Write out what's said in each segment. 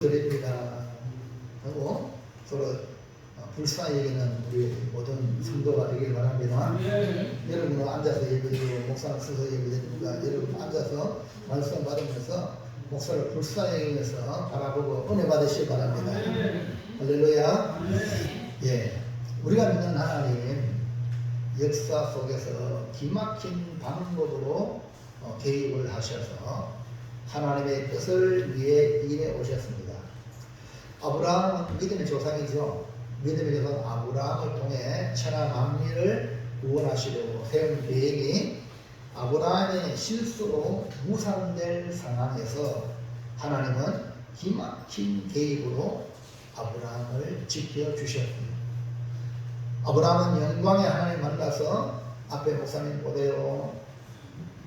드립니다 하고 서로 불쌍히 여기는 우리 모든 성도가 되길 바랍니다. 여러분은 앉아서 예배드리고 목사는 서서 예배드립니다. 여러분 앉아서 말씀 받으면서 목사를 불쌍히 여기면서 바라보고 은혜 받으시기 바랍니다. 할렐루야. 예, 우리가 믿는 하나님 역사 속에서 기막힌 방법으로 개입을 하셔서 하나님의 뜻을 위해 일해 오셨습니다. 아브라함은 믿음의 조상이죠. 믿음의 조상 아브라함을 통해 천하 만민을 구원하시려고 세운 계획이 아브라함의 실수로 무산될 상황에서 하나님은 기막힌 개입으로 아브라함을 지켜주셨습니다. 아브라함은 영광의 하나님 만나서 앞에 목사님 보세요.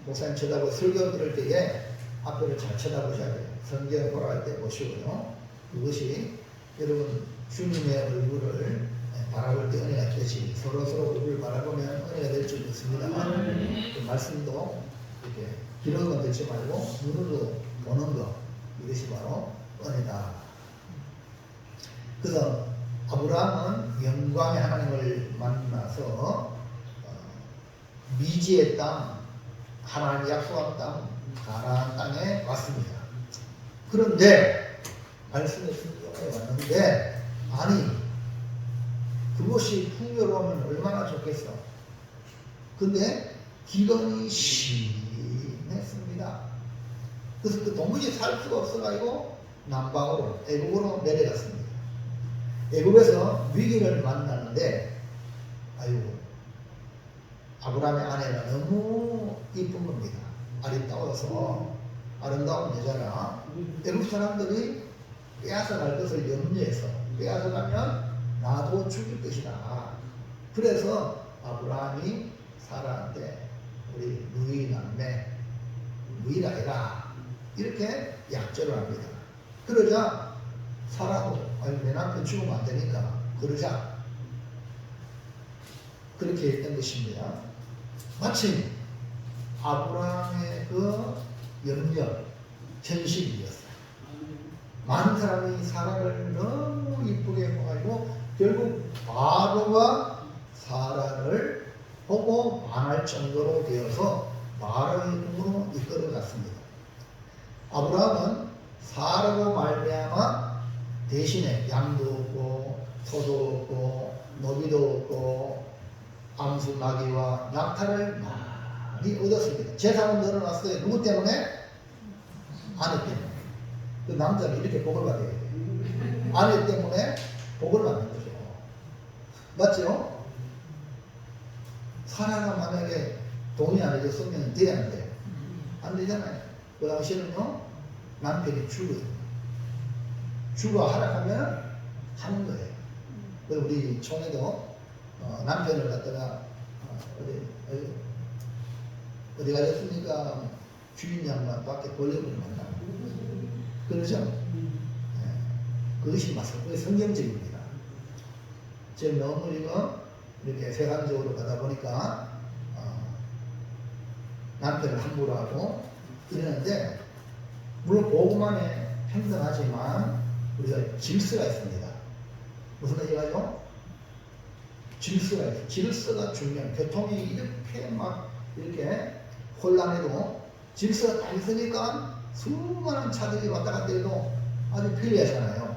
목사님 쳐다보고 설교 들을 때에 앞을 잘 쳐다보셔야 돼요. 성경 돌아갈 때 보시고요. 그것이 여러분 주님의 얼굴을 바라볼 때 은혜가 되시, 서로 얼굴을 바라보면 은혜가 될 줄 믿습니다만 그 말씀도 이렇게 길은 건 듣지 말고 눈으로 보는 것, 이것이 바로 은혜다. 그래서 아브라함은 영광의 하나님을 만나서 미지의 땅, 하나님 약속한 땅 가나안 땅에 왔습니다. 그런데 말씀의 순종에 왔는데 아니 그곳이 풍요로우면 얼마나 좋겠어. 근데 기근이 심했습니다. 그래서 그 도무지 살 수가 없어가지고 남방으로 애국으로 내려갔습니다. 애국에서 위기를 만나는데 아유 아브라함의 아내가 너무 이쁜 겁니다. 아름다워서 아름다운 여자라 애국 사람들이 빼앗아갈 것을 염려해서 빼앗아가면 나도 죽일 것이다. 그래서 아브라함이 사라한테 우리 누이 남매 누이라 해라 이렇게 약조를 합니다. 그러자 사라도 아니 내 남편 죽으면 안 되니까 그러자 그렇게 했던 것입니다. 마침 아브라함의 그 염려, 현실이었어요. 많은 사람이 사라를 너무 이쁘게 보가지고 결국 바로가 사라를 보고 반할 정도로 되어서 바로의 꿈으로 이끌어갔습니다. 아브라함은 사라로 말미암아 대신에 양도 없고 소도 없고 노비도 없고 암수 나귀와 낙타를 많이 얻었습니다. 재산은 늘어났어요. 누구 때문에? 아내 때문에. 그 남자는 이렇게 복을 받아야 돼요. 아내 때문에 복을 받는 거죠. 맞죠? 사라가 만약에 돈이 안 해줬으면 돼야 안 돼요. 안 되잖아요. 그 당시에는요 남편이 죽어요. 죽어 하락하면 하는 거예요. 그래서 우리 총회도 남편을 갖다가 어디 가셨습니까? 주인 양반 밖에 벌려버리면 한다. 그러죠? 네. 그것이 맞습니다. 그게 성경적입니다. 지금 너무 이렇게 세상적으로 가다 보니까 남편을 함부로 하고 이러는데 물론 보고만에 평등하지만 우리가 질서가 있습니다. 무슨 얘기하죠? 질서가 있어요. 질서가 중요해요. 교통이 이렇게 막 이렇게 혼란해도 질서가 딱 있으니까 수많은 차들이 왔다 갔다 해도 아주 편리하잖아요.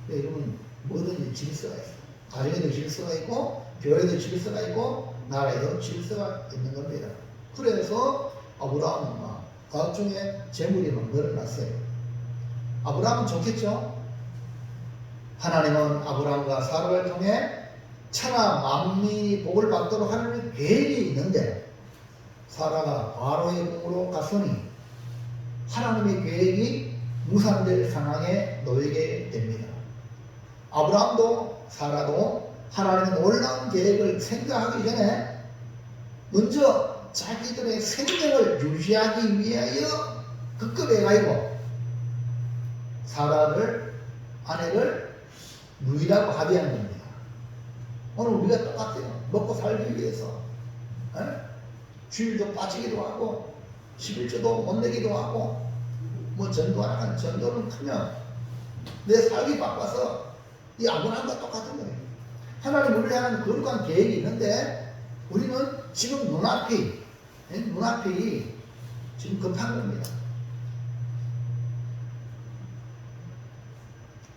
여러분 뭐든지 질서가 있어요. 가정에도 질서가 있고 교회에도 질서가 있고 나라에도 질서가 있는 겁니다. 그래서 아브라함은 막 각종의 재물이 막 늘어났어요. 아브라함은 좋겠죠? 하나님은 아브라함과 사라를 통해 천하 만민이 복을 받도록 하는 계획이 있는데 사라가 바로의 궁으로 갔으니 하나님의 계획이 무산될 상황에 놓이게 됩니다. 아브라함도 사라도 하나님의 놀라운 계획을 생각하기 전에 먼저 자기들의 생명을 유지하기 위하여 급급해가지고 사라를 아내를 누이라고 합의한 겁니다. 오늘 우리가 똑같아요. 먹고 살기 위해서 주일도 빠지기도 하고 11조도 못 내기도 하고 뭐 전도하는 전도는 크면 내 삶이 바빠서 이 아브라함과 똑같은 거예요. 하나님 우리를 향한 거룩한 계획이 있는데 우리는 지금 눈앞이 지금 급한 겁니다.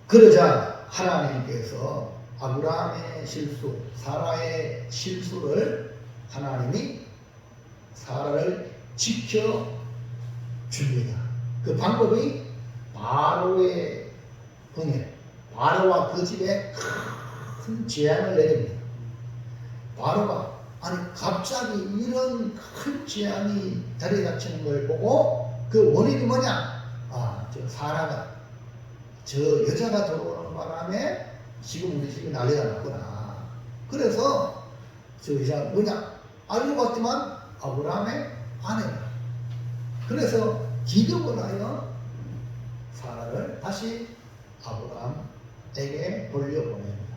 그러자 하나님께서 아브라함의 실수, 사라의 실수를 하나님이 사라를 지켜줍니다. 그 방법이 바로의 궁에, 바로와 그 집에 큰 재앙을 내립니다. 바로가 아니 갑자기 이런 큰 재앙이 들이닥치는 걸 보고 그 원인이 뭐냐? 저 사라가 저 여자가 들어오는 바람에 지금 우리 집이 난리가 났구나. 그래서 저 여자가 뭐냐? 알고 봤지만 아브라함의 아내다. 그래서 기득을 하여 사라를 다시 아브라함에게 돌려보냅니다.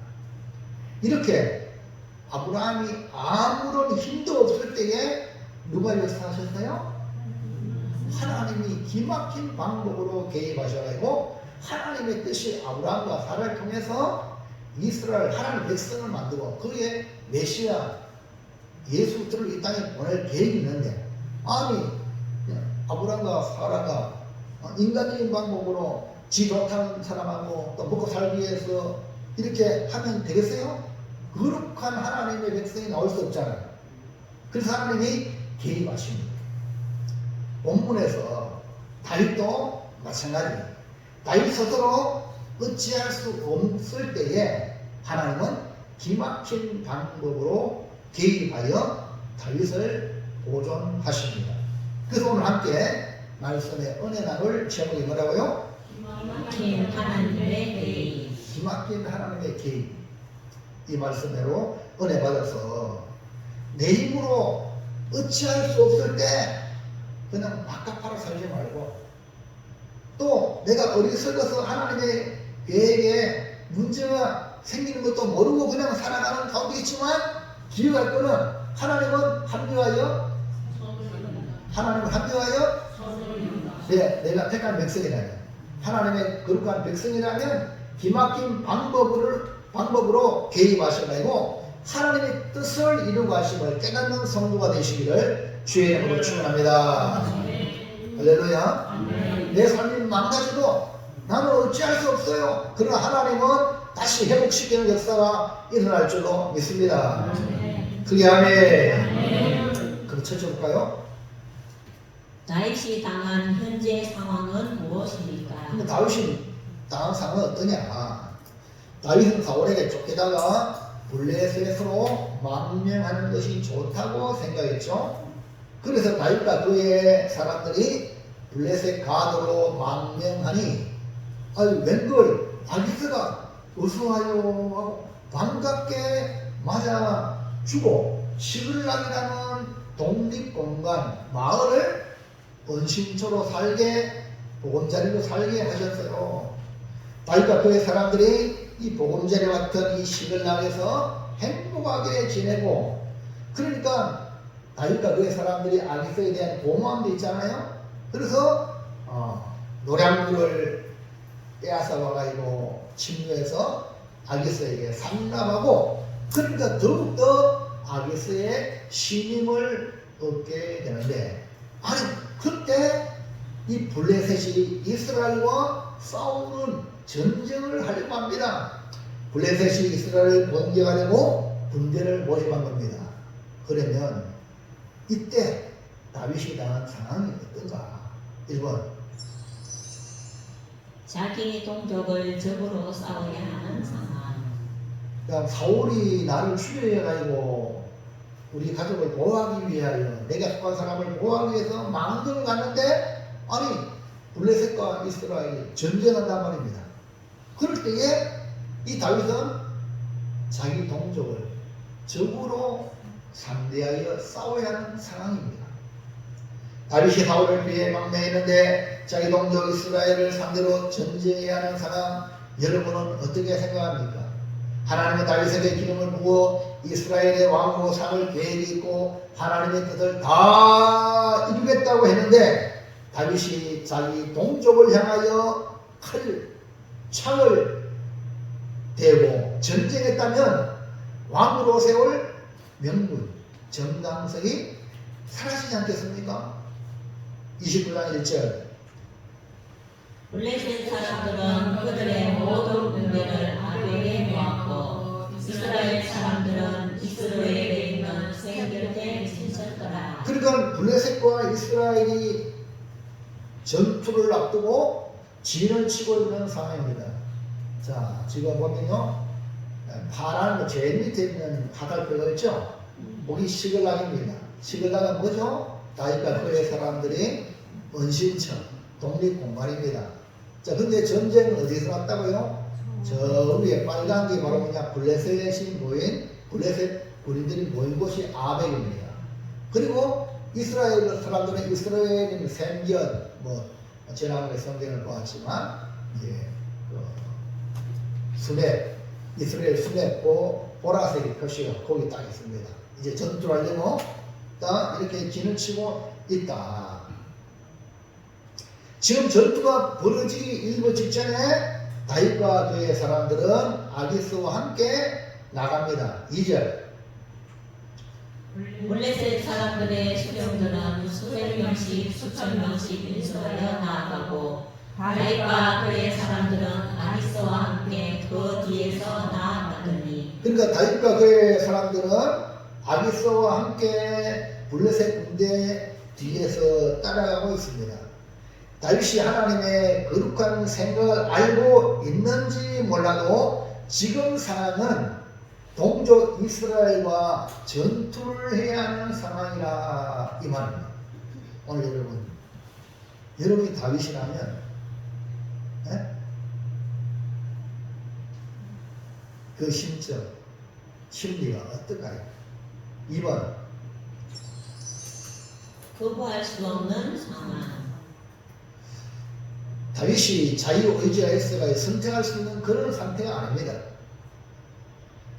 이렇게 아브라함이 아무런 힘도 없을 때에 누가 역사하셨어요? 하나님이 기막힌 방법으로 개입하셔가지고 하나님의 뜻이 아브라함과 사라를 통해서 이스라엘 하나님의 백성을 만들고 그의 메시아 예수 그리스도를 이 땅에 보낼 계획이 있는데 아니 아브라함과 사라가 인간적인 방법으로 지 좋다는 사람하고 또 먹고 살기 위해서 이렇게 하면 되겠어요? 거룩한 하나님의 백성이 나올 수 없잖아요. 그래서 하나님이 개입하십니다. 본문에서 다윗도 마찬가지예요. 다윗 스스로 어찌할 수 없을 때에 하나님은 기막힌 방법으로 개입하여 다윗을 보존하십니다. 그래서 오늘 함께 말씀의 은혜 나눌 제목이 뭐라고요? 기막힌 하나님의 개입. 기막힌 하나님의 개입. 이 말씀대로 은혜 받아서 내 힘으로 어찌할 수 없을 때 그냥 바깥바로 살지 말고 또 내가 어리석어서 하나님의 계획에 문제가 생기는 것도 모르고 그냥 살아가는 가운데 있지만 기억할 거는 하나님은 합리하여 네, 내가 택한 백성이라면 하나님의 거룩한 백성이라면 기막힌 방법으로 개입하셔가지고 하나님의 뜻을 이루고 하심을 깨닫는 성도가 되시기를 주의 이름으로 축원합니다. 할렐루야. 내 삶이 망가져도 나는 어찌할 수 없어요. 그러나 하나님은 다시 회복시키는 역사가 일어날 줄로 믿습니다. 그게 아멘. 그럼 쳐볼까요? 다윗이 당한 현재 상황은 무엇입니까? 근데 다윗이 당한 상황은 어떠냐? 다윗은 사울에게 쫓기다가 블레셋으로 망명하는 것이 좋다고 생각했죠. 그래서 다윗과 그의 사람들이 블레셋 가도로 망명하니 웬걸 아기스가 어서와요 하고 반갑게 맞아주고 시글락이라는 독립공간 마을을 은신처로 살게 보금자리로 살게 하셨어요. 다윗과 그의 사람들이 이 보금자리 같은 이 시글락에서 행복하게 지내고 그러니까 다윗과 그의 사람들이 아기스에 대한 고마움도 있잖아요. 그래서 노량물을 빼앗아 와가지고 침투해서 아기스에게 상납하고 그러니까 더욱더 아기스의 신임을 얻게 되는데 아니 그때 이 블레셋이 이스라엘과 싸우는 전쟁을 하려고 합니다. 블레셋이 이스라엘을 공격하려고 군대를 모집한 겁니다. 그러면 이때 다윗이 당한 상황이 어떤가? 1번 자기 동족을 적으로 싸워야 하는 상황. 그러니까 사울이 나를 추격해가지고 우리 가족을 보호하기 위하여 내가 속한 사람을 보호하기 위해서 망정을 갔는데 아니 블레셋과 이스라엘이 전쟁한단 말입니다. 그럴 때에 이 다윗은 자기 동족을 적으로 상대하여 싸워야 하는 상황입니다. 다윗이 사울을 피해 망명했는데 자기 동족 이스라엘을 상대로 전쟁해야 하는 상황 여러분은 어떻게 생각합니까? 하나님은 다윗에게 기름을 부어 이스라엘의 왕으로 삼을 계획이 있고 하나님의 뜻을 다 이루겠다고 했는데 다윗이 자기 동족을 향하여 칼 창을 대고 전쟁했다면 왕으로 세울 명분, 정당성이 사라지지 않겠습니까? 29장 1절. 블레셋 사람들은 그들의 모든 군대를 아벨에 모았고 이스라엘 사람들은 이스라엘에 있는 새 곁에 치셨더라. 그러니까 블레셋과 이스라엘이 전투를 앞두고 진을 치고 있는 상황입니다. 자, 지금 보면요, 파란 제일 밑에 있는 화살표가 있죠? 목이 시글락입니다. 시글락은 뭐죠? 다윗과 그의 사람들이 은신처, 독립공간입니다. 자, 근데 전쟁은 어디서 났다고요? 저 위에 빨간 게 바로 뭐냐? 블레셋이 모인, 블레셋 군인들이 모인 곳이 아벡입니다. 그리고 이스라엘 사람들은 이스라엘인 샘견, 지난번에 성경을 보았지만, 이제, 수렙, 이스라엘 수렙고 보라색의 표시가 거기 딱 있습니다. 이제 전투를 하려고 딱 이렇게 진을 치고 있다. 지금 전투가 벌어지기 일부 직전에 다윗과 그의 사람들은 아기스와 함께 나갑니다. 2절. 블레셋 사람들의 수령들은 수백 명씩 수천 명씩 인수하여 나아가고 다윗과 그의 사람들은 아기스와 함께 그 뒤에서 나아가더니. 그러니까 다윗과 그의 사람들은 아기스와 함께 블레셋 군대 뒤에서 따라가고 있습니다. 다윗이 하나님의 거룩한 생각을 알고 있는지 몰라도 지금 상황은 동족 이스라엘과 전투를 해야 하는 상황이라 이 말입니다. 오늘 여러분이 다윗이라면 그 심리가 어떨까요? 2번. 거부할 수 없는 상황. 다윗이 자유의지가 있어야 선택할 수 있는 그런 상태가 아닙니다.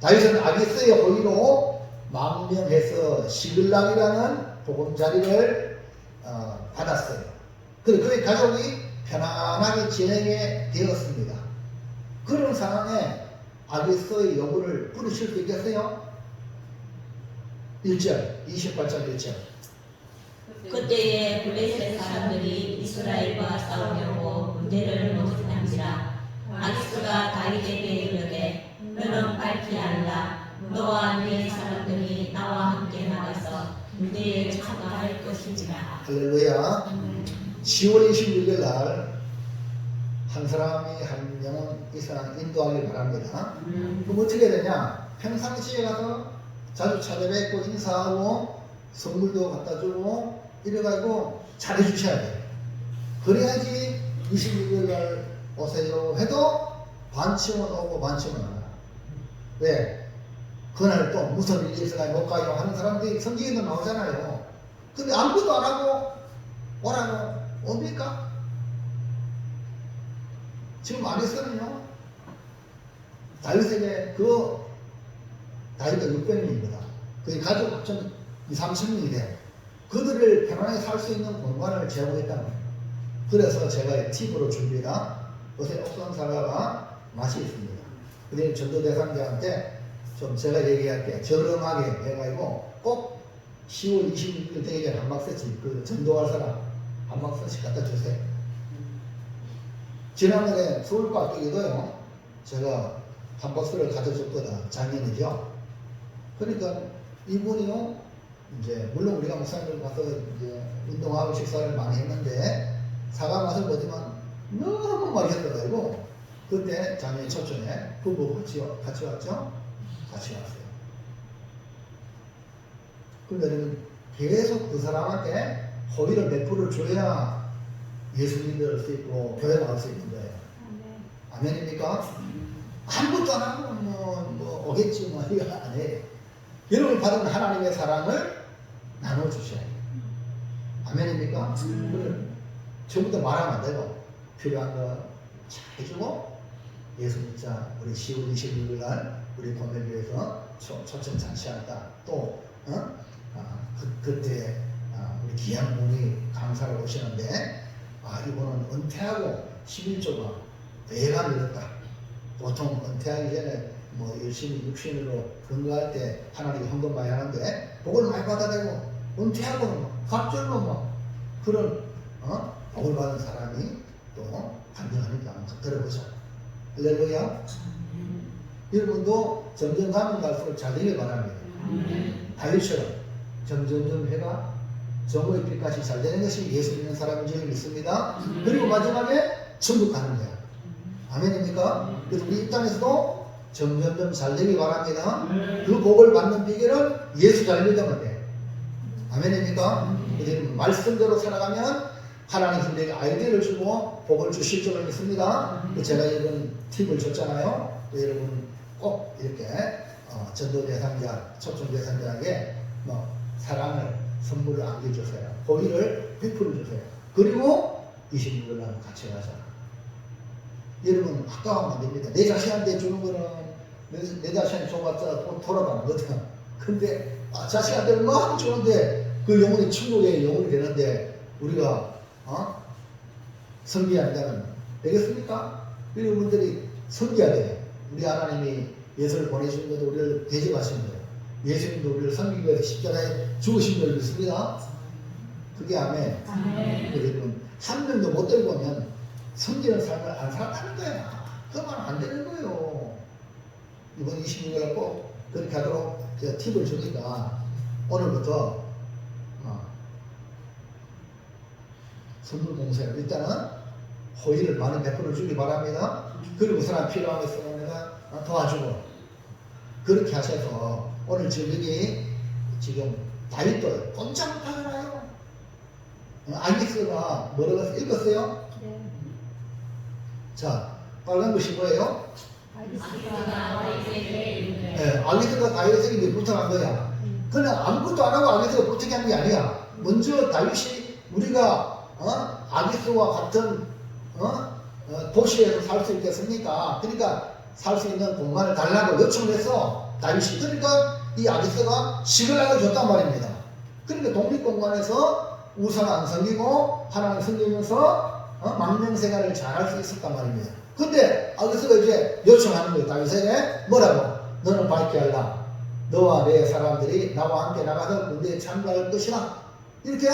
다윗은 아기스의 호의로 망명해서 시글락이라는 보금자리를 받았어요. 그리고 그의 가족이 편안하게 지내게 되었습니다. 그런 상황에 아기스의 요구를 부르실 수 있겠어요? 1절, 28절 1절. 그때에 블레셋 사람들이 이스라엘과 싸우려고 군대를 모집한지라. 아기스가 다윗에게 이르되 너는 밝히 알라. 너와 네 사람들이 나와 함께 나가서 군대에 참가할 것인지라. 할렐루야. 10월 26일 날 한 사람이 한 명은 이 사람 인도하길 바랍니다. 그럼 어떻게 되냐? 평상시에 가서 자주 찾아뵙고 인사하고 선물도 갖다 주고 이래가지고 잘해주셔야 돼요. 그래야지 26일 날 오세요 해도 반쯤은 오고 반쯤은 안 와. 왜? 그날 또 무슨 일이 있어서 못 가요 하는 사람들이 성경에도 나오잖아요. 근데 아무것도 안 하고 오라고 옵니까? 지금 아기스는요, 다윗에게 다윗가 600명입니다. 그 가족 합천 2~30명이 돼요. 그들을 편안하게 살 수 있는 공간을 제공했다는 거예요. 그래서 제가 팁으로 줍니다. 요새 옥상 사과가 맛이 있습니다. 근데 전도 대상자한테 좀 제가 얘기할게. 저렴하게 해가지고 꼭 10월 26일 되기 전에 한 박스씩 그 전도할 사람 한 박스씩 갖다 주세요. 지난번에 서울과 학교에도요, 제가 한 박스를 가져줬거든. 작년이죠. 그러니까 이분이요, 이제 물론 우리가 목사님들 가서 이제 운동하고 식사를 많이 했는데 사과 맛을 보지만 너무 맛있어가지고 그때 작년 초중에 부부 같이 왔죠? 같이 왔어요. 그러면 계속 그 사람한테 호의를 베풀어 줘야 예수 믿을 수 있고 교회 나올 수 있는 거예요. 아멘입니까? 아무것도 안 하고 뭐 오겠지 뭐 이거 아니에요. 여러분 받은 하나님의 사랑을 나눠주셔야 해요. 아멘입니까? 전부터 말하면 안 되고 필요한 거 잘 해주고 예수 믿자. 우리 10월 26일 날 우리 본회교에서 초청 잔치한다. 또 그때 우리 귀한 분이 강사를 오시는데 이분은 은퇴하고 11조가 배가 늘었다. 보통 은퇴하기 전에 뭐 열심히 육신으로 근거할 때 하나님이 헌금 많이 하는데 복을 많이 받아내고 은퇴하고는 막 갑절로 막 그런 복을 받은 사람이 또 반영하니까 한번 들어보자. 할렐루야. 여러분도 점점 가면 갈수록 잘 되길 바랍니다. 다윗처럼 점점점 해가 정오의 빛까지 잘 되는 것이 예수 믿는 사람인 줄 믿습니다. 그리고 마지막에 천국 가는 거야. 아멘입니까? 그래서 우리 이 땅에서도 점점점 잘 되길 바랍니다. 그 복을 받는 비결은 예수 잘 믿으면 돼. 아멘입니까? 그래서 말씀대로 살아가면 하나님 우리에게 아이디어를 주고 복을 주실 줄을 믿습니다. 제가 이런 팁을 줬잖아요. 여러분 꼭 이렇게 전도 대상자, 초청 대상자에게 뭐 사랑을 선물을 안겨주세요. 호의를 베풀어 주세요. 그리고 26일날 같이 가자. 여러분 아까우면 안 됩니다. 내 자신한테 주는 거는 내 자신이 줘봤자 또 돌아가거든. 근데 자식한테는 막 주는데 그 영혼이 천국의 영혼이 되는데 우리가 섬기한다면 되겠습니까? 여러분들이 섬겨야 돼요. 우리 하나님이 예수를 보내신 것도 우리를 대접하신 거예요. 예수님도 우리를 섬기기 위해서 십자가에 죽으신 걸 믿습니다. 그게 아멘. 여러분 한 명도 못 들고 오면 섬기는 삶을 안 살았다는 거야. 그러면 안 되는 거예요. 이번 26일에 꼭 그렇게 하도록 제가 팁을 주니까 오늘부터 선물 공세를 일단은 호의를 많이 베풀어 주기 바랍니다. 그리고 그 사람 필요한 거 있으면 내가 도와주고 그렇게 하셔서 오늘 저녁에 지금 다윗도 꼼짝 못하잖아요. 아기스가 뭐라고 읽었어요? 네. 자, 빨간 것이 뭐예요? 알겠습니다. 아기스가 다윗에게 부탁한 거야. 그냥 아무것도 안 하고 아기스가 부탁한 게 아니야. 먼저 다윗이 우리가 아기스와 같은 도시에서 살 수 있겠습니까? 그러니까 살 수 있는 공간을 달라고 요청했어. 다윗이. 그러니까 이 아기스가 시글락을 줬단 말입니다. 그러니까 독립공간에서 우상 안 섬기고 하나님 섬기면서 망명생활을 잘할 수 있었단 말입니다. 근데 아기스가 이제 요청하는 거예요. 다윗에게 뭐라고? 너는 밝게 하라. 너와 내 사람들이 나와 함께 나가서 군대에 참가할 것이라. 이렇게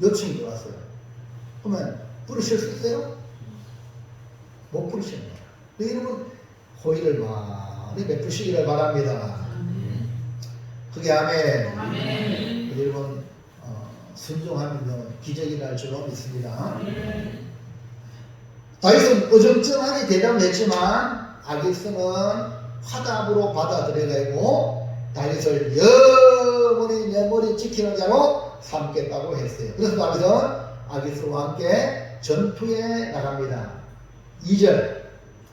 요청이 들어왔어요. 그러면 부르실 수 있어요? 못 부르시는 거예요. 여러분 호의를 많이 베푸시기를 바랍니다. 그게 아멘. 여러분 순종하면 기적이 날 줄로 믿습니다. 다윗은 어정쩡하게 대답을 했지만 아기스는 화답으로 받아들여가지고 다윗을 영원히 내 머리 지키는 자로 삼겠다고 했어요. 그래서 다윗은 아기스와 함께 전투에 나갑니다. 2절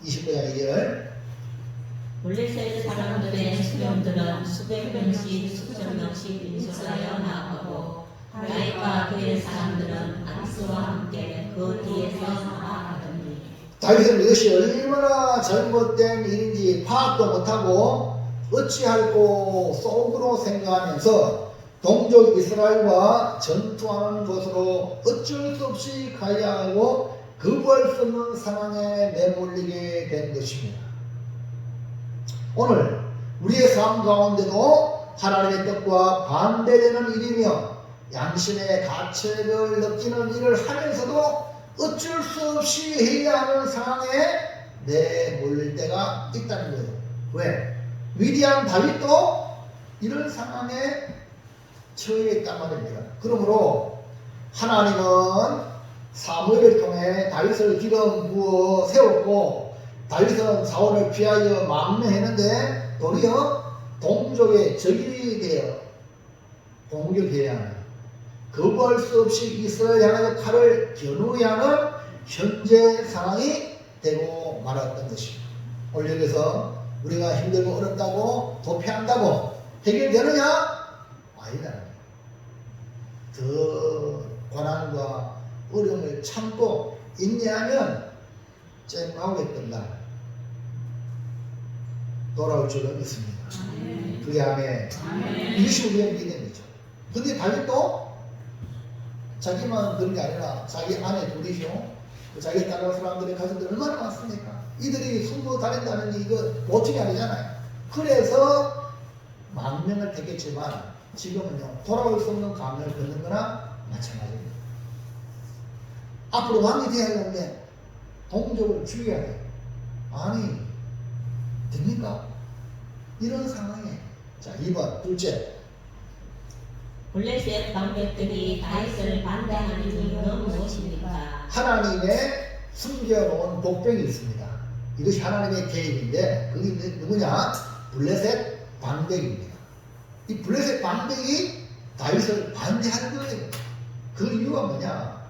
29장 2절 블레셋 사람들의 수령들은 수백 명씩 수천 명씩 인솔하여 나아가고 다윗과 그의 사람들은 아기스와 함께 그 뒤에서 나아가더니 다윗은 이것이 얼마나 잘못된 일인지 파악도 못하고 어찌할꼬 속으로 생각하면서 동족 이스라엘과 전투하는 곳으로 어쩔 수 없이 가야 하고 거부할 수 없는 상황에 내몰리게 된 것입니다. 오늘 우리의 삶 가운데도 하나님의 뜻과 반대되는 일이며 양심의 가책을 느끼는 일을 하면서도 어쩔 수 없이 해야 하는 상황에 내몰릴 때가 있다는 거예요. 왜? 위대한 다윗도 이런 상황에 처해 있단 말입니다. 그러므로 하나님은 사무엘을 통해 다윗을 기름 부어 세웠고 다윗은 사울을 피하여 망명했는데 도리어 동족의 적이 되어 공격해야 하는 거부할 수 없이 이스라엘 향하여 칼을 겨누어야 하는 현재 상황이 되고 말았던 것입니다. 오늘 여기서 우리가 힘들고 어렵다고 도피한다고 해결되느냐? 아니다. 더 고난과 어려움을 참고 인내하면 쨍하겠던 날 돌아올 줄을 믿습니다. 그게 아멘. 이것이 우리의 믿음이죠. 근데 다윗도 자기만 그런 게 아니라 자기 아내 둘이죠. 자기에 따라온 사람들의 가족들 얼마나 많습니까? 이들이 승부 다닌다는 게 이거 보통이 아니잖아요. 그래서 망명을 택했지만 지금은요 돌아올 수 없는 강을 걷는 거나 마찬가지입니다. 앞으로 왕이 되어야 하는데 동족을 죽여야 돼요. 아니 됩니까? 이런 상황에 자 2번 둘째 블레셋 방백들이 다윗을 반대하는 이유는 무엇입니까? 하나님의 숨겨놓은 복병이 있습니다. 이것이 하나님의 계획인데 그게 누구냐? 블레셋 방백입니다. 이 블레셋 방백이 다윗을 반대하는 거예요. 그 이유가 뭐냐?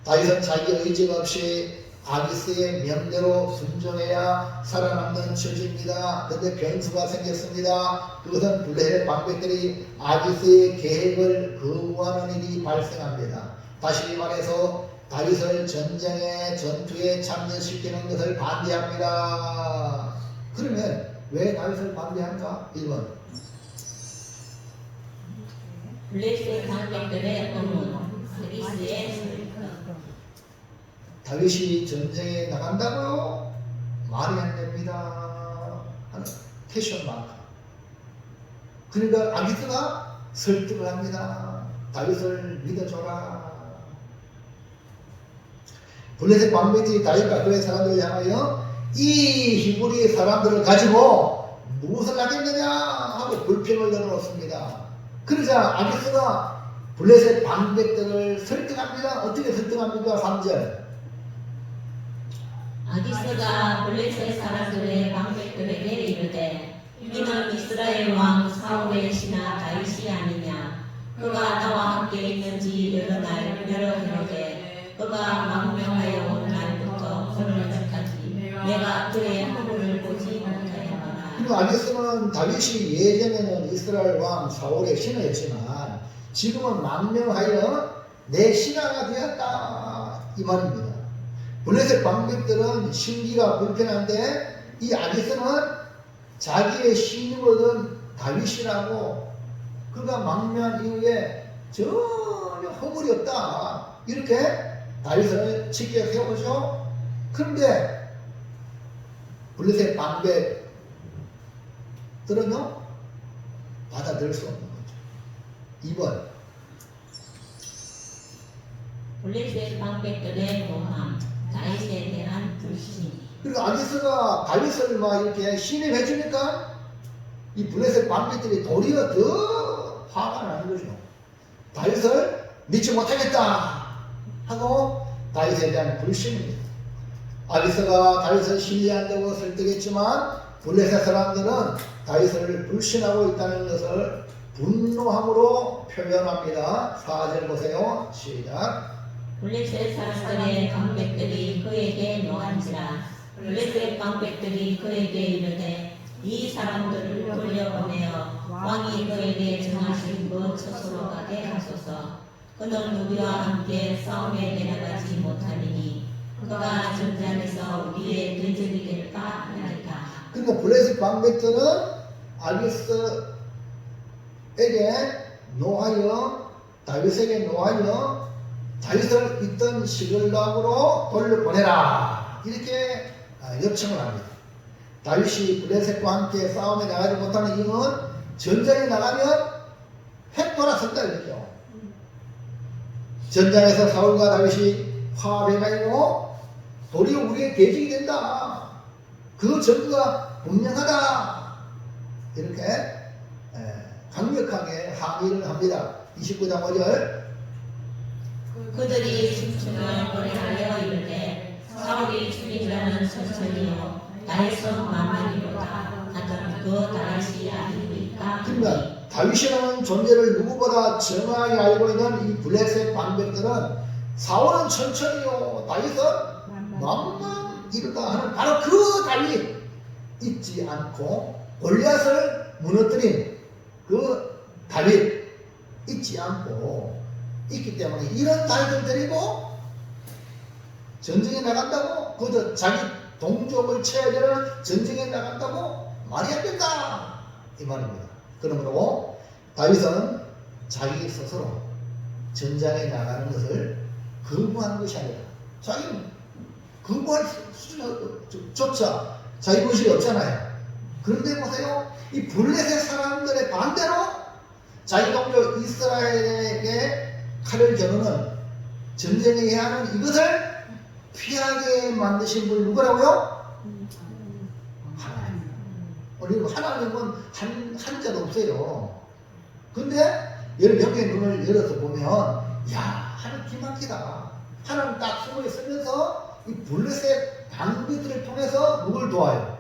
다윗은 자기 의지가 없이 아기스의 명대로 순종해야 살아남는 처지입니다. 그런데 변수가 생겼습니다. 그것은 블레셋 방백들이 아기스의 계획을 거부하는 일이 발생합니다. 다시 말해서 다윗을 전투에 참여시키는 것을 반대합니다. 그러면 왜 다윗을 반대할까? 1번 블레셋 방백들의 의문 그리스의 다윗이 전쟁에 나간다고요? 말이 안 됩니다. 하는 캐션 마크. 그러니까 아기스가 설득을 합니다. 다윗을 믿어줘라. 블레셋 방백들이 다윗과 그의 사람들을 향하여 이 히브리 사람들을 가지고 무엇을 하겠느냐 하고 불평을 열어놓습니다. 그러자 아기스가 블레셋 방백들을 설득합니다. 어떻게 설득합니까? 3절 아기스가 블레셋 사람들의 방백들에게 이르되 이는 이스라엘 왕 사울의 신하 다윗이 아니냐. 그가 나와 함께 있는지 여러 날 여러 해로되 그가 망명하여 온 날부터 오늘까지 내가 그의 허물을 보지 못하였노라. 그리고 아기스는 다윗이 예전에는 이스라엘 왕 사울의 신하였지만 지금은 망명하여 내 신하가 되었다 이 말입니다. 블레셋 방백들은 심기가 불편한데 이 아기스는 자기의 신임거든 다윗이라고 그가 망명한 이후에 전혀 허물이 없다 이렇게 다윗을 지켜 세우죠. 그런데 블레셋 방백들은요 받아들일 수 없는 거죠. 2번 블레셋 방백들의 모함 다윗에 대한 불신. 그리고 아기스가 다윗을 막 이렇게 신임해 주니까 이 블레셋 방백들이 도리어 더 화가 나는 거죠. 다윗을 믿지 못하겠다 하고 다윗에 대한 불신입니다. 아기스가 다윗을 신뢰한다고 설득했지만 블레셋 사람들은 다윗을 불신하고 있다는 것을 분노함으로 표현합니다. 4절 보세요. 시작. 블레셋 사람들의 방백들이 그에게 노한지라. 블레셋 방백들이 그에게 이르되 이 사람들을 돌려보내어 왕이 그에게 정하신 그 처소로 가게 하소서. 그는 누구와 함께 싸움에 내려가지 못하리니 그가 전장에서 우리의 대적이 될까 하나이다. 그러니까 블레셋 방백들은 아기스에게 노하여 다윗에게 노하여 다윗을 있던 시글락으로 돌려보내라 이렇게 요청을 합니다. 다윗이 블레셋과 함께 싸움에 나가지 못하는 이유는 전장에 나가면 획 돌아선다 이거죠. 전장에서 사울과 다윗이 화합해가지고 도리어 우리의 대적이 된다. 그 전부가 분명하다. 이렇게 강력하게 항의를 합니다. 29장 5절 그들이 춤추며 노래하여 이르되 사울이 죽인 자는 천천히요 다윗은 만만히로다 하던 그 다윗이 아니니까. 그러니까 다윗이라는 존재를 누구보다 정확히 알고 있는 이 블레셋 방백들은 사울은 천천히요 다윗은 만만히로다 하는 바로 그 다윗 잊지 않고 골리앗을 무너뜨린 그 다윗 잊지 않고 있기 때문에 이런 다윗을 데리고 전쟁에 나간다고 그저 자기 동족을 쳐야 되는 전쟁에 나간다고 말이 안 된다 이 말입니다. 그러므로 다윗은 자기 스스로 전장에 나가는 것을 거부하는 것이 아니라 자기는 구할 수준조차 자기 의식이 없잖아요. 그런데 보세요. 이 블레셋 사람들의 반대로 자기 동족 이스라엘에게 칼을 겨누는 전쟁에 해야 하는 이것을 피하게 만드신 분이 누구라고요? 하나님. 그리고 하나님은 한자도 없어요. 근데 명의 눈을 열어서 보면 야, 하나님 기막히다. 하나님 딱 숨어 있으면서 이 블레셋 방비들을 통해서 누굴 도와요?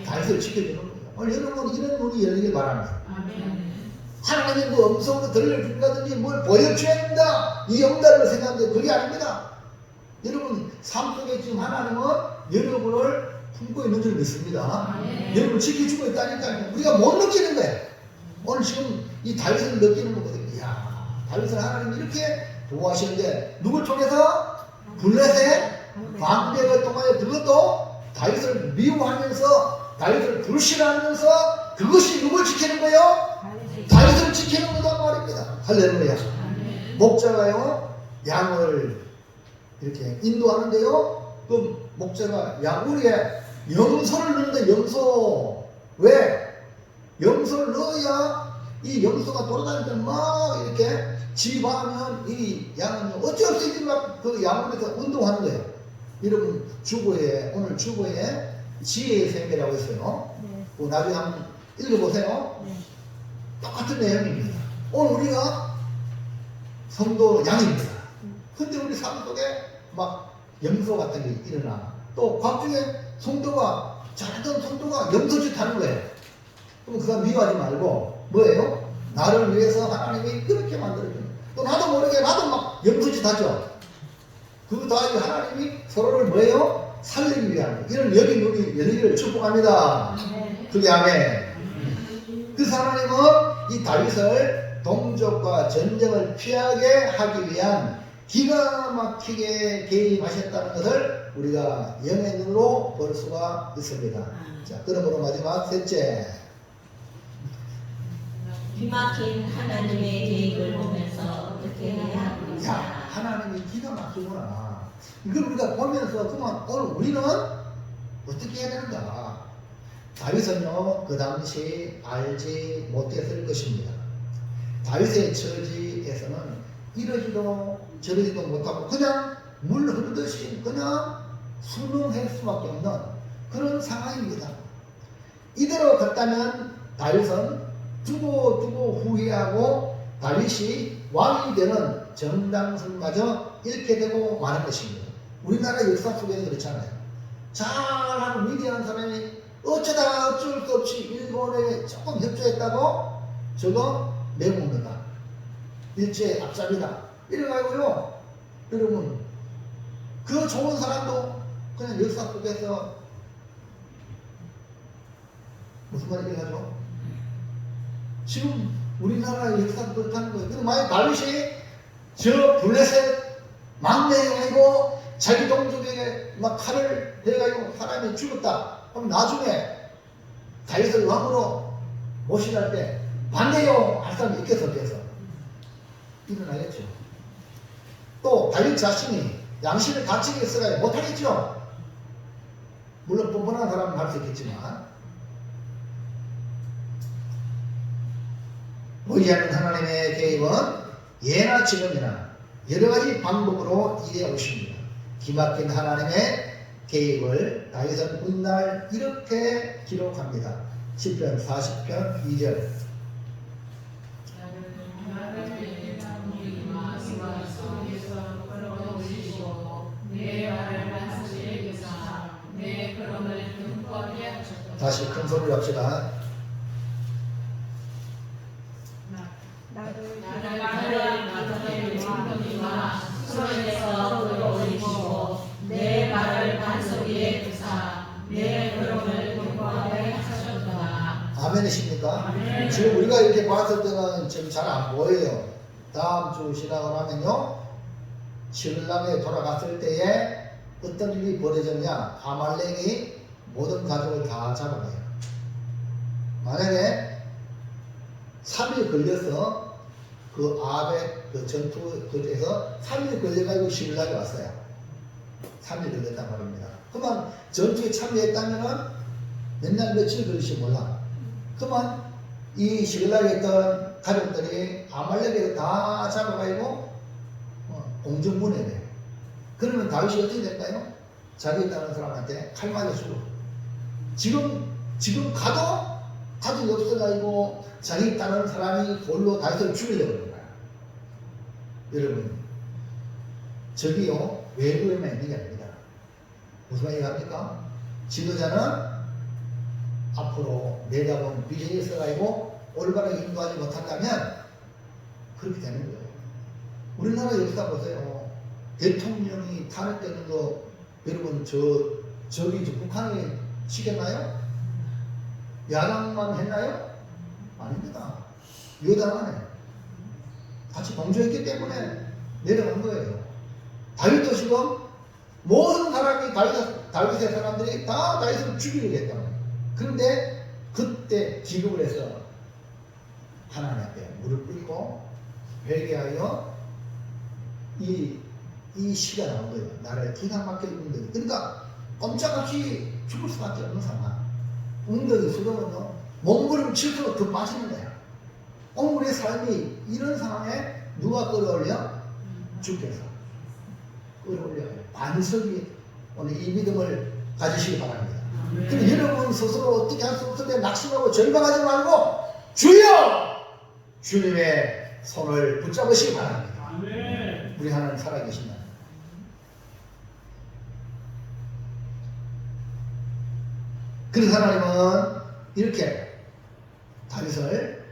다윗을 지켜주는 거예요. 여러분 이런 눈이 열리길 바랍니다. 하나님이 뭐 음성으로 들려준다든지 뭘 보여줘야 된다. 이 영달을 생각하는데 그게 아닙니다. 여러분 삶 속에 지금 하나님은 여러분을 품고 있는 줄 믿습니다. 여러분을 지켜주고 있다니까요. 우리가 못 느끼는 거예요. 오늘 지금 이 다윗을 느끼는 거거든요. 이야, 다윗을 하나님이 이렇게 도와하시는데 누굴 통해서? 블레셋 방백을 통하여 그것도 다윗을 미워하면서 다윗을 불신하면서 그것이 누굴 지키는 거예요? 다윗을 지키는 거단 말입니다. 할렐루야. 목자가요 양을 이렇게 인도하는데요, 그 목자가 양우리에 염소를 넣는데 염소 왜? 염소를 넣어야 이 염소가 돌아다닐 때 막 이렇게 지휘하면 이 양은 어쩔 수 없이 막 그 양우리에서 운동하는 거예요. 여러분 주보에 오늘 주보에 지혜의 세계라고 했어요. 그 나중에 한번 읽어보세요. 똑같은 내용입니다. 오늘 우리가 성도 양입니다. 근데 우리 삶 속에 막 염소 같은 게 일어나. 또 각중에 성도가 잘하던 성도가 염소짓 하는 거예요. 그럼 그가 미워하지 말고 뭐예요? 나를 위해서 하나님이 그렇게 만들어줘요. 또 나도 모르게 나도 막 염소짓 하죠. 그거 다 하나님이 서로를 뭐예요? 살리기 위한 이런 여기 눈이 열리기를 축복합니다. 그게 아멘. 그 하나님은 이 다윗을 동족과 전쟁을 피하게 하기 위한 기가 막히게 개입하셨다는 것을 우리가 영의 눈으로 볼 수가 있습니다. 자, 그러므로 마지막 셋째. 기막힌 하나님의 계획을 보면서 어떻게 해야 하고 있나. 야, 하나님이 기가 막히구나. 이걸 우리가 보면서 그만 오늘 우리는 어떻게 해야 되는가. 다윗은요 그 당시 알지 못했을 것입니다. 다윗의 처지에서는 이러지도 저러지도 못하고 그냥 물 흐르듯이 그냥 순응할 수밖에 없는 그런 상황입니다. 이대로 갔다면 다윗은 두고 후회하고 다윗이 왕이 되는 정당성마저 잃게 되고 마는 것입니다. 우리나라 역사 속에는 그렇잖아요. 잘하는 위대한 사람이 어쩌다 어쩔 수 없이 일본에 조금 협조했다고 저거 내놓는다. 일제에 압살이다. 이래가지고요. 여러분 그 좋은 사람도 그냥 역사 속에서 무슨 말인지 하죠? 지금 우리나라 역사도 그렇다는 거예요. 근데 만약 다윗이 저 블레셋 망명해가지고 자기 동족에게 막 칼을 대가지고 사람이 죽었다. 그럼 나중에 다윗을 왕으로 모시할 때 반대요 할 사람이 있겠어 없겠어? 일어나겠죠. 또 다윗 자신이 양심의 가책이 있어야 못하겠죠. 물론 뻔뻔한 사람은 할 수 있겠지만 보이지 않는 하나님의 개입은 예나 지금이나 여러가지 방법으로 일해 오십니다. 기막힌 하나님의 개입을 다윗은 훗날 이렇게 기록합니다. 시편 40편 2절. 다시 큰 소리로 합시다. 나를 손에서 끌어올리시고 내 발을 반석 위에 두사 내 걸음을 견고하게 하셨도다. 아멘이십니까? 아멘. 지금 우리가 이렇게 봤을 때는 지금 잘 안 보여요. 다음 주 지나고 나면요 신랑에 돌아갔을 때에 어떤 일이 벌어졌냐. 아말렉이 모든 가족을 다 잡아가요. 만약에 3일 걸려서 그 아벡 그 전투 그에서 3일 걸려가지고 신랑이 왔어요. 참여를 했단 말입니다. 그러면 전투에 참여했다면은 몇 날 며칠 걸릴지 몰라. 그러면 이 시글락에 있던 가족들이 아말렉을 다 잡아가지고 공중분해를 해요. 그러면 다윗이 어떻게 될까요? 자기 있다는 사람한테 칼 맞아 죽어. 지금 가도 가족이 없어가지고 자기 있다는 사람이 골로 다윗을 죽이려고 그러는 거야. 여러분, 저기요, 외부에만 있는 게 아닙니다. 무슨 말인지 압니까? 지도자는 앞으로 내다본 비전이 있어가지고 올바르게 인도하지 못한다면 그렇게 되는 거예요. 우리나라 역사 보세요. 대통령이 탄핵되는 거 여러분 저기 북한이 시켰나요? 야당만 했나요? 아닙니다. 여당만 해. 같이 동조했기 때문에 내려간 거예요. 다윗도 지금 모든 사람이 다윗의 사람들이 다 다윗을 죽이려고 했단 말이에요. 그런데 그때 기급을 해서 하나님 앞에 무릎 꿇고 회개하여 이 시가 나온 거예요. 나라에 기가 막혀 있는 거예요. 그러니까 꼼짝없이 죽을 수밖에 없는 상황. 웅덩이 수도는요, 몸부림칠수록 더 빠지는 거야. 우리의 삶이 이런 상황에 누가 끌어올려? 주께서 끌어올려요. 반석이 오늘 이 믿음을 가지시기 바랍니다. 그럼 여러분 스스로 어떻게 할 수 없을 때 낙심하고 절망하지 말고 주여! 주님의 손을 붙잡으시기 바랍니다. 우리 하나님 살아계신다. 그래서 하나님은 이렇게 다윗을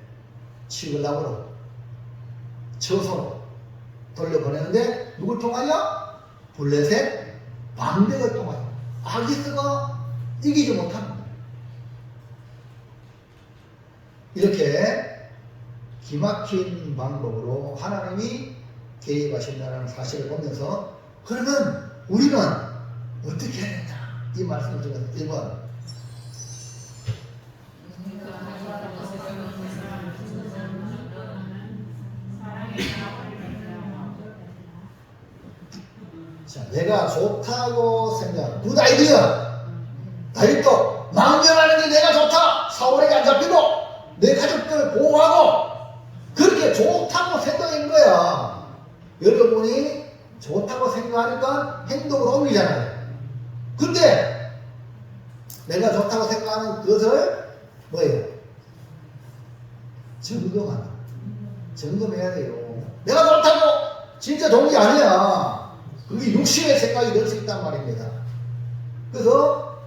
치글락으로 저소로 돌려보내는데 누굴 통하여? 블레셋 방백을 통하여. 아기스가 이기지 못하는 거예요. 이렇게 기막힌 방법으로 하나님이 개입하신다는 사실을 보면서 그러면 우리는 어떻게 해야 되냐? 이 말씀을 제가 1번 자, 내가 좋다고 생각, 굿 아이디어. 다윗도 망명하는 게 내가 좋다. 사울에게 안 잡히고 내 가족들 보호하고 그렇게 좋다고 생각한 거야. 여러분이 좋다고 생각하니까 행동으로 옮기잖아요. 근데 내가 좋다고 생각하는 그것을 뭐예요? 점검해야 돼요. 내가 좋다고 진짜 좋은 게 아니야. 그게 육신의 생각이 될 수 있단 말입니다. 그래서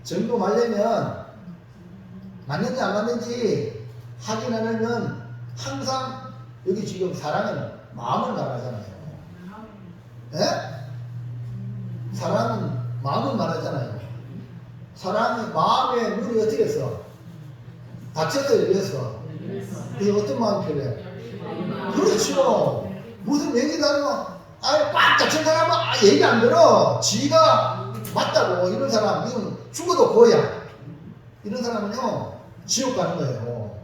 점검하려면 맞는지 안 맞는지 확인하려면 항상 여기 지금 사랑은 마음을 말하잖아요. 예? 사랑은 마음을 말하잖아요. 사랑의 마음의 문이 어떻게 했어? 닫혔어요, 열렸어? 이게 어떤 마음이 필요해? 그렇죠. 무슨 얘기도 안 하고 꽉 닫힌 사람은 얘기 안 들어. 지가 맞다고. 이런 사람, 이건 죽어도 고야. 이런 사람은요, 지옥 가는 거예요.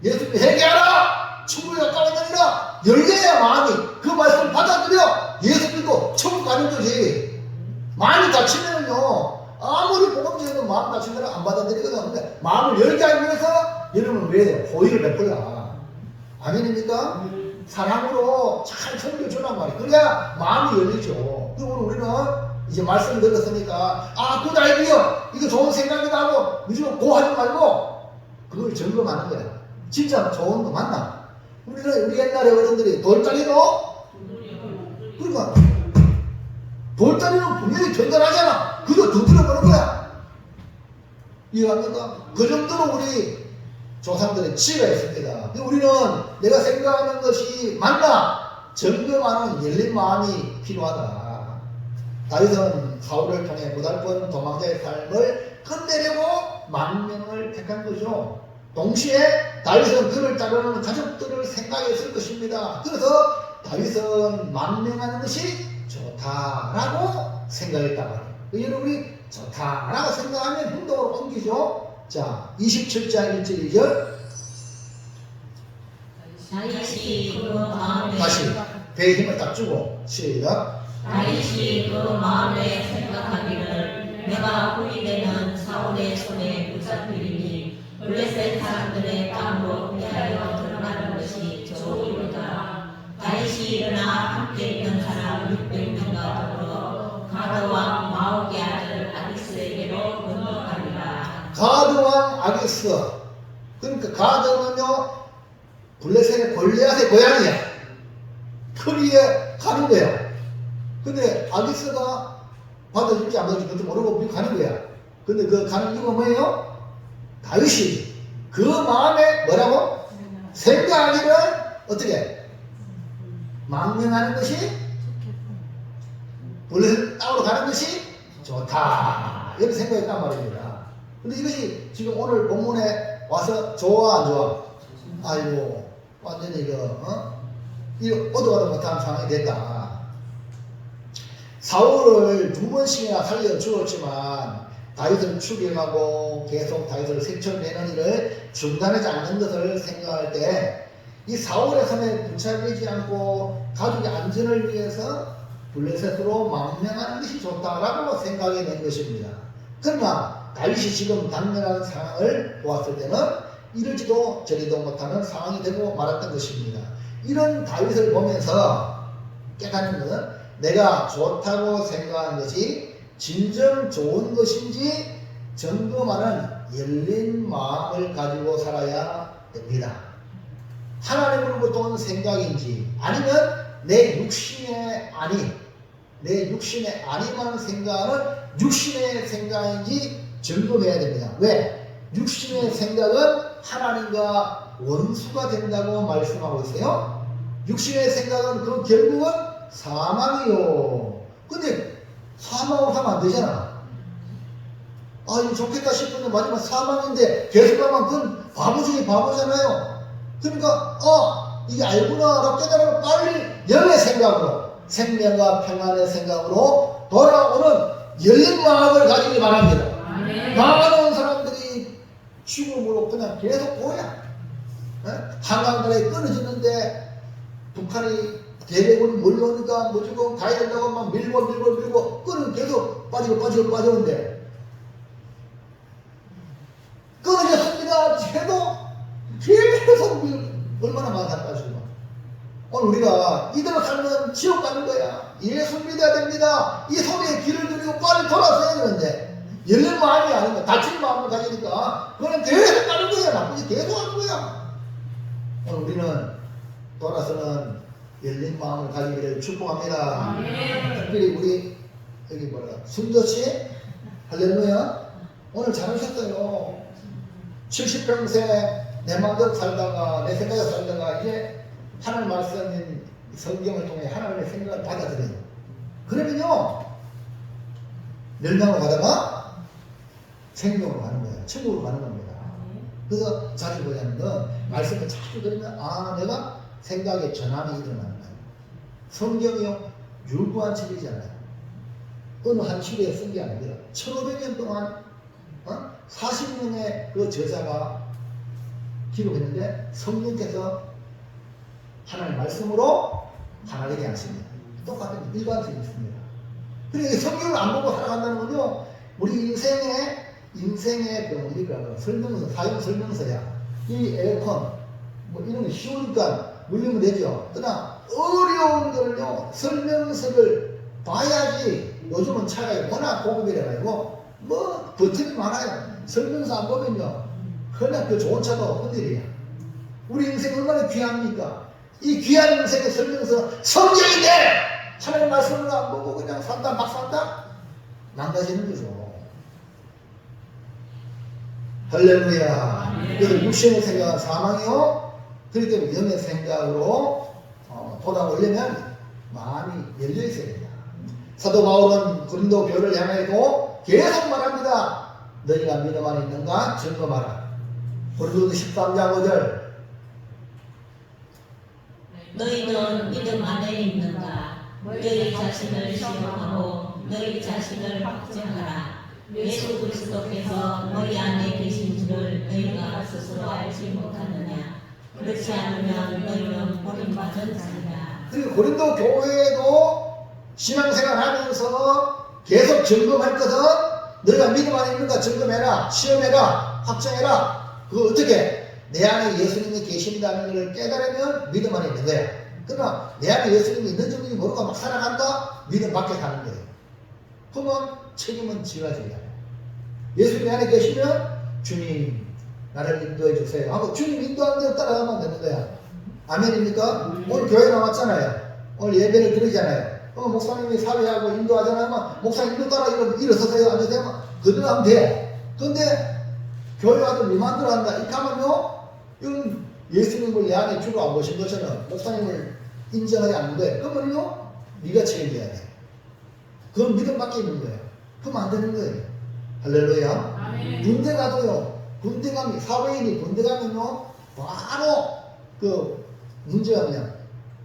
예수님이 회개하라! 천국에 가까워지리라! 열려야 마음이 그 말씀을 받아들여! 예수 믿고 천국 가는 거지. 마음이 닫히면요, 아무리 복음적인 마음 닫힌 사람 안 받아들이거든. 근데 마음을 열게 하기 위해서 여러분 왜 해요? 호의를 베풀라. 아멘입니까? 사랑으로 잘 섬겨주란 말이에요. 그래야 마음이 열리죠. 그리고 우리는 이제 말씀 들었으니까 굿 아이디어 이거 좋은 생각이다 하고 무조건 고하지 말고 그걸 점검하는 거야. 진짜 좋은 거 맞나? 우리 옛날에 어른들이 돌다리로 그러니까 돌다리는 분명히 전달하잖아. 그거 두드려보는 거야. 이해합니까? 그 정도로 우리 조상들의 지혜가 있습니다. 우리는 내가 생각하는 것이 맞나? 점검하는 열린 마음이 필요하다. 다윗은 사울을 통해 무달픈 도망자의 삶을 끝내려고 망명을 택한 거죠. 동시에 다윗은 그를 따르는 가족들을 생각했을 것입니다. 그래서 다윗은 망명하는 것이 좋다라고 생각했단 말이에요. 여러분이 좋다라고 생각하면 행동으로 옮기죠. 자, 27장 1절 2절 다윗이 그 마음에 다시 배에 힘을 딱 주고 시작. 다윗이 그 마음에 생각하기를 내가 군이 되는 사울의 손에 붙잡히리니 블레셋 사람들의 땅으로 피하여 들어가는 것이 좋으리로다. 다윗이 일어나 함께 있는 사람 600명과 더불어 가드 왕 마옥의 아들 아기스에게로 건너가니라. 가드 왕 아기스. 그러니까 가드는요 블레셋의 골리앗의 고향이야. 거기에 가는 거야. 근데 아기스가 받아줄지 안 받아줄지 그것도 모르고 가는 거야. 근데 그 가는 이유가 뭐예요? 다윗이 그 마음에 뭐라고? 생각하기를 어떻게? 망명하는 것이 블레셋 땅으로 가는 것이 좋다. 이렇게 생각했단 말입니다. 근데 이것이 지금 오늘 본문에 와서 좋아 안 좋아? 아이고 완전히 이거 어도가도 못한 상황이 됐다. 사울을 2번씩이나 살려 주었지만 다윗을 추격하고 계속 다윗을 색천내는 일을 중단하지 않는 것을 생각할 때 이 사울의 손에 붙잡히지 않고 가족의 안전을 위해서 블레셋으로 망명하는 것이 좋다라고 생각이 된 것입니다. 그러나 다윗이 지금 당면한 상황을 보았을 때는 이러지도 저리도 못하는 상황이 되고 말았던 것입니다. 이런 다윗을 보면서 깨닫는 것은 내가 좋다고 생각하는 것이 진정 좋은 것인지 점검하는 열린 마음을 가지고 살아야 됩니다. 하나님으로부터 온 생각인지 아니면 내 육신의 아니만 생각하는 육신의 생각인지 점검해야 됩니다. 왜? 육신의 생각은 하나님과 원수가 된다고 말씀하고 있어요. 육신의 생각은 그 결국은 사망이요. 근데 사망을 하면 안 되잖아. 아, 이거 좋겠다 싶은데 마지막 사망인데 계속하면 그건 바보 중에 바보잖아요. 그러니까 이게 알구나라고 깨달으면 빨리 영의 생각으로 생명과 평안의 생각으로 돌아오는 열린 마음을 가지기 바랍니다. 많은 사람들이 죽음으로 그냥 계속 보야. 한강가에 끊어지는데 북한이 대대군이 몰려오니까 무조건 가야 된다고 막 밀고 끊어 계속 빠지는데 끊어졌습니다 해도 계속 얼마나 많이 갔다 주고 오늘 우리가 이대로 살면 지옥 가는 거야. 예수 믿어야 됩니다. 이 소리에 귀를 들이고 빨리 돌아서야 되는데 열린 마음이 아니고 닫힌 마음을 가지니까 그거는 계속 가는 거야. 나쁘지 계속 하는 거야. 오늘 우리는 돌아서는 열린 마음을 가지기를 축복합니다. 특별히 우리 여기 순저씨 할렐루야 오늘 잘하셨어요. 70평생 내 마음대로 살다가 내 생각대로 살다가 이제 하나님 말씀인 성경을 통해 하나님의 생각을 받아들여요. 그러면요 멸망으로 가다가 생명으로 가는 거예요. 천국으로 가는 겁니다. 그래서 자주 보자는 건 말씀을 자주 들으면 내가 생각의 전환이 일어나는 거예요. 성경이요 유구한 책이잖아요. 어느 한 시대에 쓴 게 아니라 1500년 동안 40명의 그 저자가 기록했는데 성령께서 하나님의 말씀으로 하나되게 하십니다. 똑같은 일관성이 있습니다. 그러니까 성경을 안 보고 살아간다는 건요 우리 인생의 그 설명서, 사용 설명서야. 이 에어컨 이런 거 쉬우니까 물리면 되죠. 그러나 어려운 걸요 설명서를 봐야지. 요즘은 차가 워낙 고급이라 가지고 버튼이 많아요. 설명서 안 보면요 그냥 그 좋은 차도 흔들이야. 우리 인생이 얼마나 귀합니까? 이 귀한 인생의 설명서 성경인데 하나님 말씀을 안 보고 그냥 막 산다? 망가지는 거죠. 할렐루야. 그래서 육신의 생각은 사망이요. 그렇기 때문에 영의 생각으로 돌아오려면 마음이 열려 있어야 된다. 사도 바울은 고린도 교회를 향해도 계속 말합니다. 너희가 믿음 안에 있는가 점검하라. 고린도서 13장 5절 너희는 믿음 안에 있는가? 너희 자신을 시험하고 너희 자신을 확증하라. 예수 그리스도께서 너희 안에 계신 줄을 너희가 스스로 알지 못하느냐? 그렇지 않으면 너희는 버림받은 자이다. 그리고 고린도 교회에도 신앙생활 하면서 계속 점검할 것은 너희가 믿음 안에 있는가 점검해라. 시험해라. 확정해라. 그거 어떻게? 내 안에 예수님이 계신다는 걸 깨달으면 믿음 안에 있는 거야. 그러나 내 안에 예수님이 있는지 없는지 모르고 막 살아간다? 믿음 밖에 사는 거예요. 그러면 책임은 지가 져야 돼. 예수님 안에 계시면 주님 나를 인도해 주세요 하고 주님 인도하는 대로 따라가면 되는 거야. 아멘입니까? 오늘 교회 나왔잖아요. 오늘 예배를 드리잖아요. 목사님이 사회하고 인도하잖아요. 목사님 인도 따라 일어서세요. 앉으세요. 그대로 하면 돼. 그런데 교회 와도 리만드를 한다. 이렇게 하면요. 이건 예수님을 내 안에 주로 안 보신 것처럼 목사님을 인정하지 않는데 그러면요. 네가 책임져야 돼. 그건 믿음밖에 있는 거예요. 그럼 안 되는 거예요. 할렐루야. 아멘. 군대 가도요. 군대 가면 사회인이 군대 가면요. 바로 그 문제가 뭐냐.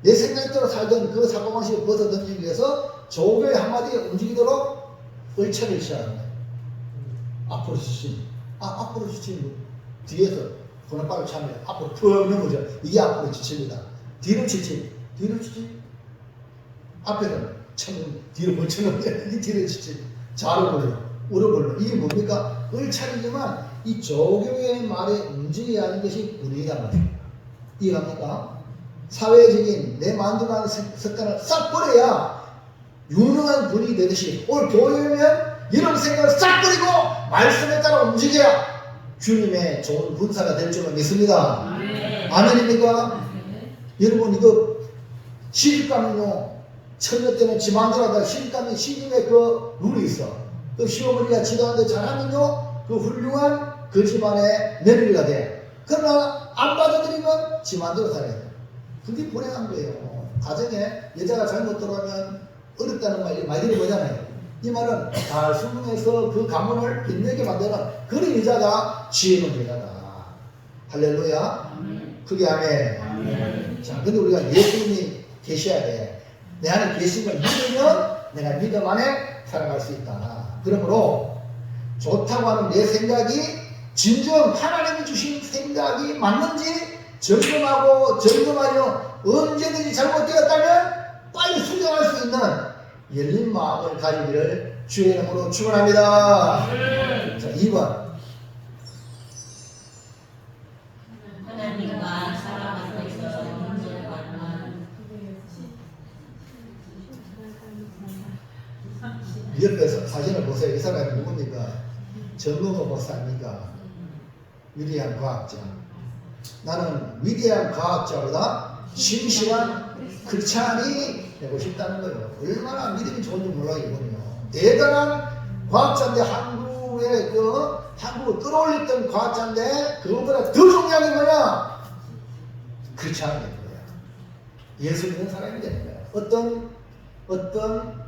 내 생각대로 살던 그 사고방식을 벗어던지기 위해서 조교의 한마디에 움직이도록 얼차를 시작하는 거예요. 앞으로 지침. 앞으로 지침. 뒤에서 번호바를 차면 앞으로 푹 넘어져. 이게 앞으로 지침이다. 뒤로 지침. 뒤로 지침. 앞에는 참 뒤로 벌쳐놓는데 이 뒤로 지침. 좌로 걸려. 우로 걸려. 이게 뭡니까? 얼차리지만 이 조교의 말에 움직여야 하는 것이 분위기란 말입니다. 이해갑니까? 사회적인 내 만들어가는 습관을 싹 버려야 유능한 분이 되듯이 오늘 교회면 이런 생각을 싹 버리고 말씀에 따라 움직여야 주님의 좋은 군사가 될 줄로 믿습니다. 아멘입니까? 여러분 이거 시집가면요 처녀 때는 지 마음대로 하다가 시집가면 시집에 그 룰이 있어. 그 시어머니가 지도하는데 잘하면요 그 훌륭한 그 집안의 며느리가 돼. 그러나 안 받아들이면 지 마음대로 살아야 돼. 그게 불행한 거예요. 가정에 여자가 잘못 들어가면 어렵다는 말 많이 들어보잖아요. 이 말은 잘 순응해서 그 가문을 빛내게 만드는 그런 여자가 지혜로운 여자다. 할렐루야. 그게 아멘. 자, 근데 우리가 예수님이 계셔야 돼. 내 안에 계신 걸 믿으면 내가 믿음 안에 살아갈 수 있다. 그러므로 좋다고 하는 내 생각이 진정 하나님이 주신 생각이 맞는지 점검하여 언제든지 잘못되었다면 빨리 수정할 수 있는 열린 마음을 가지기를 주의 이름으로 축원합니다. 자, 2번. 하나님과 사람 앞에서 인정받는 옆에서 사진을 보세요. 이 사람이 누굽니까? 정경호 목사입니까? 위대한 과학자. 나는 위대한 과학자보다 신실한 크리스찬이 되고 싶다는 거예요. 얼마나 믿음이 좋은지 몰라요, 이거는요. 대단한 과학자인데 한국을 끌어올렸던 과학자인데 그것보다 더 중요한 게 뭐냐? 크리스찬이 되는 거야. 예수 믿는 사람이 되는 거야. 어떤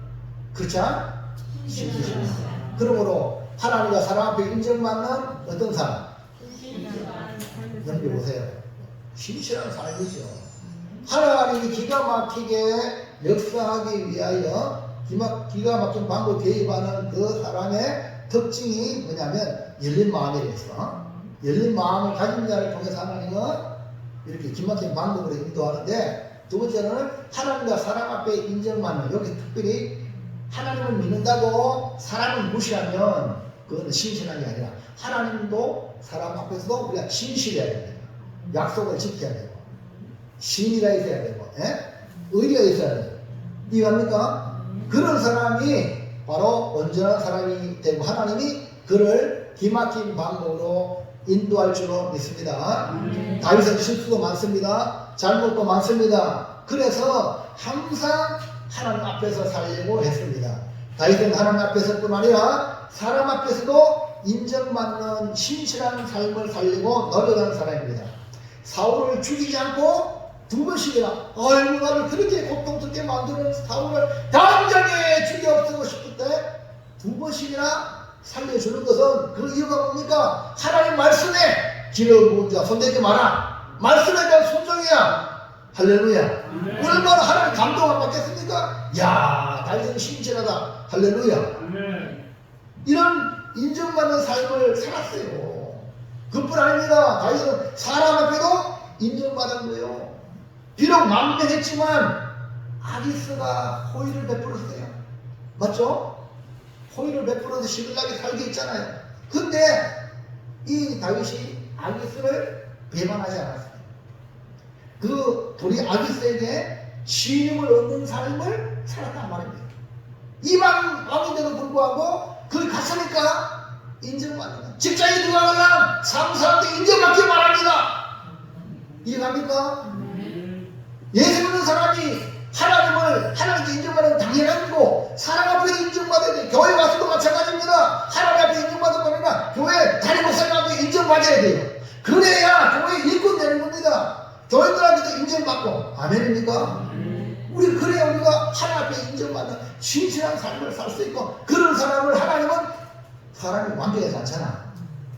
크리스찬? 신실한. 그러므로 하나님과 사람 앞에 인정받는 어떤 사람? 넘겨보세요. 신실한 삶이죠. 하나님이 기가 막히게 역사하기 위하여 기가 막힌 방법 개입하는 그 사람의 특징이 뭐냐면 열린 마음이랬어. 열린 마음을 가진 자를 통해서 하나님은 이렇게 기막힌 방법으로 인도하는데 두 번째는 하나님과 사람 앞에 인정받는 여기 특별히 하나님을 믿는다고 사람을 무시하면 그건 신실한 게 아니라 하나님도 사람 앞에서도 우리가 신실해야 됩니다. 약속을 지켜야 되고 신이가 있어야 되고 의리가 있어야 되고 이해합니까? 그런 사람이 바로 온전한 사람이 되고 하나님이 그를 기막힌 방법으로 인도할 줄로 믿습니다. 다윗은 실수도 많습니다. 잘못도 많습니다. 그래서 항상 하나님 앞에서 살려고 했습니다. 다윗은 하나님 앞에서뿐 아니라 사람 앞에서도 인정받는 신실한 삶을 살리고 노력하는 사람입니다. 사울을 죽이지 않고 두 번씩이나 아이고 나를 그렇게 고통스럽게 만드는 사울을 당장에 죽여 없애고 싶을 때 두 번씩이나 살려주는 것은 그 이유가 뭡니까? 하나님 말씀에 길을 부은 자 손대지 마라. 말씀에 대한 순종이야. 할렐루야. 얼마나 하나님 감동 안 받겠습니까? 야, 다윗은 신실하다. 할렐루야. 이런 인정받는 삶을 살았어요. 그뿐 아닙니다. 다윗은 사람 앞에도 인정받은 거예요. 비록 만면했지만 아기스가 호의를 베풀었어요. 맞죠? 호의를 베풀어서 시글락에 살게 있잖아요. 근데 이 다윗이 아기스를 배반하지 않았어요. 그 우리 아기스에게 신임을 얻는 삶을 살았단 말입니다. 이방 왕인데도 불구하고 그걸 갔으니까 인정받는 거예요. 직장에 들어가면 상사한테 인정받기 바랍니다. 이해갑니까? 예수 믿는 사람이 하나님께 인정받는 당연한 거고 사람 앞에 인정받아야 돼요. 교회 와서도 마찬가지입니다. 하나님 앞에 인정받은 거니까 교회 담임 목사님 앞에 인정받아야 돼요. 그래야 교회 일꾼 되는 겁니다. 교인들한테도 인정받고. 아멘입니까? 우리 그래야 우리가 하나님 앞에 인정받는 신실한 삶을 살 수 있고, 그런 사람을 하나님은 사람이 완벽하지 않잖아.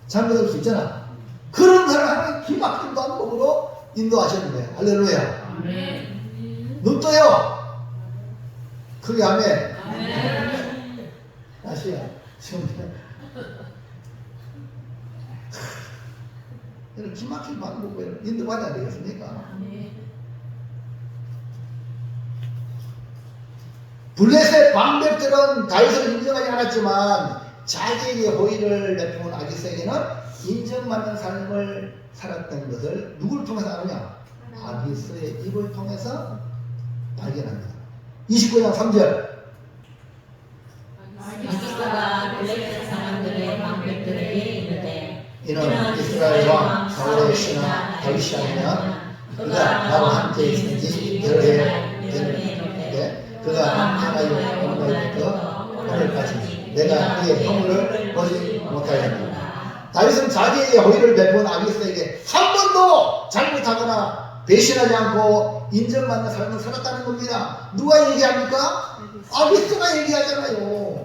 잘못할 수 있잖아. 그런 사람 하나님 기막힌 방법으로 인도하시는 거예요. 할렐루야. 눈 떠요. 크게 아멘. 다시야. 이런 기막힌 방법으로 인도받아야 되겠습니까? 블레셋 방백들은 다윗을 인정하지 않았지만 자기에게 호의를 베푼 아기스에게는 인정받는 삶을 살았던 것을 누굴 통해서 아느냐? 아기스의 입을 통해서 발견합니다. 29장 3절. 아기스가 블레셋 사람들의 방백들에게 이르되 이는 이스라엘 왕 사울의 신하 다윗이 아니냐? 그가 나와 함께 있은지 여러 해 되는데 그가 하나의 오늘부터 오늘까지 내가 그의 허물을 보지 못하였다. 다윗은 자기에게 호의를 베푼 아기스에게 한 번도 잘못하거나 배신하지 않고 인정받는 삶을 살았다는 겁니다. 누가 얘기합니까? 아기스가 얘기하잖아요.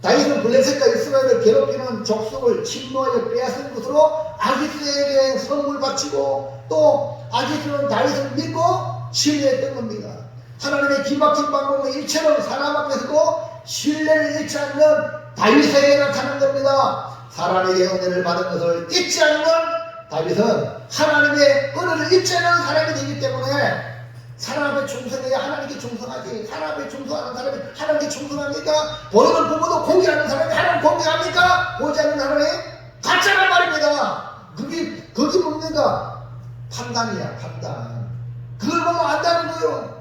다윗은 블레셋과 이스라엘을 괴롭히는 족속을 침노하여 빼앗은 것으로 아기스에게 선물 바치고 또 아기스는 다윗을 믿고 신뢰했던 겁니다. 하나님의 기막힌 방법은 일체로 사람 앞에서도 신뢰를 잃지 않는 다윗에게 나타난 겁니다. 사람에게 은혜를 받은 것을 잊지 않는 다윗은 하나님의 은혜를 잊지 않는 사람이 되기 때문에 사람 앞에 충성해야 하나님께 충성하지. 사람 앞에 충성하는 사람이 하나님께 충성합니까? 보이는 부모도 공개하는 사람이 하나님 공개합니까? 보이지 않는 사람이 가짜란 말입니다. 그게 뭡니까? 판단이야, 판단. 그걸 보면 안다는 거예요.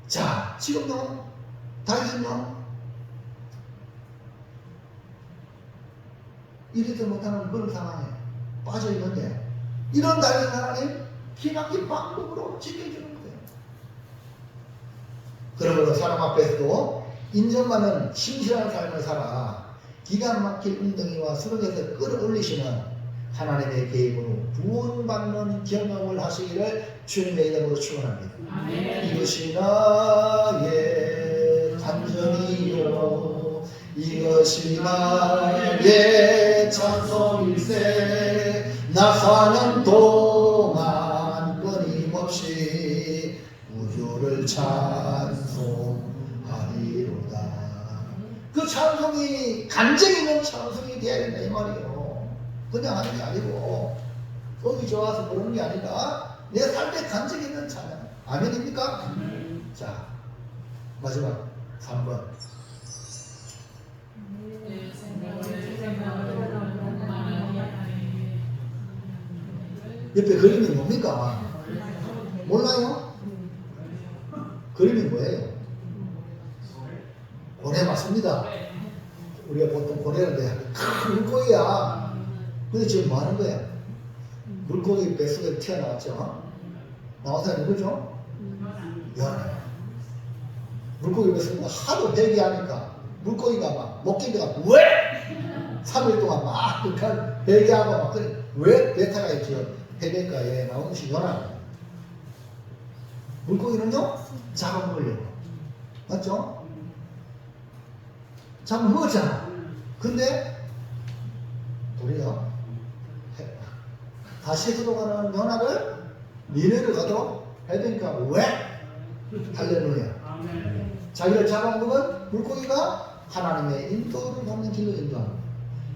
자, 지금요, 다윗은요, 이리도 못하는 그런 상황에 빠져 있는데, 이런 다윗은 하나님 기막힌 방법으로 지켜주는 거예요. 그러므로 사람 앞에서도 인정받는 신실한 삶을 살아 기가 막힐 웅덩이와 수렁에서 끌어올리시는 하나님의 개입으로 구원받는 경험을 하시기를 주님의 이름으로 축원합니다. 이것이 나의 간증이요 이것이 나의 찬송일세 나 사는 동안 끊임없이 우주를 찬송하리로다. 그 찬송이 간증 있는 찬송이 되어야 된다 이 말이에요. 그냥 하는 게 아니고 음이 좋아서 부르는 게 아니라 내 삶에 간증 있는 찬양. 아멘입니까? 자, 마지막 3번. 옆에 그림이 뭡니까? 몰라요? 그림이 뭐예요? 고래 맞습니다. 우리가 보통 고래를 큰 물고기야. 근데 지금 뭐 하는 거야? 물고기 뱃속에 튀어나왔죠? 나와서 누구죠? 연애. 물고기 뱃속에 하도 회개하니까 물고기가 막 먹기가 왜? 3일 동안 막 회개하고 막 그래. 왜? 베타가 있죠. 해변가에 나오는 것이 연합. 물고기는요? 잡아먹으려고. 맞죠? 잡아먹었잖아. 근데 우리가 다시 들어가는 연합을 미래를 가도록 해변가 왜? 할렐루야. 자기를 잡아먹은 물고기가 하나님의 인도를 받는 길로 인도하는 거예요.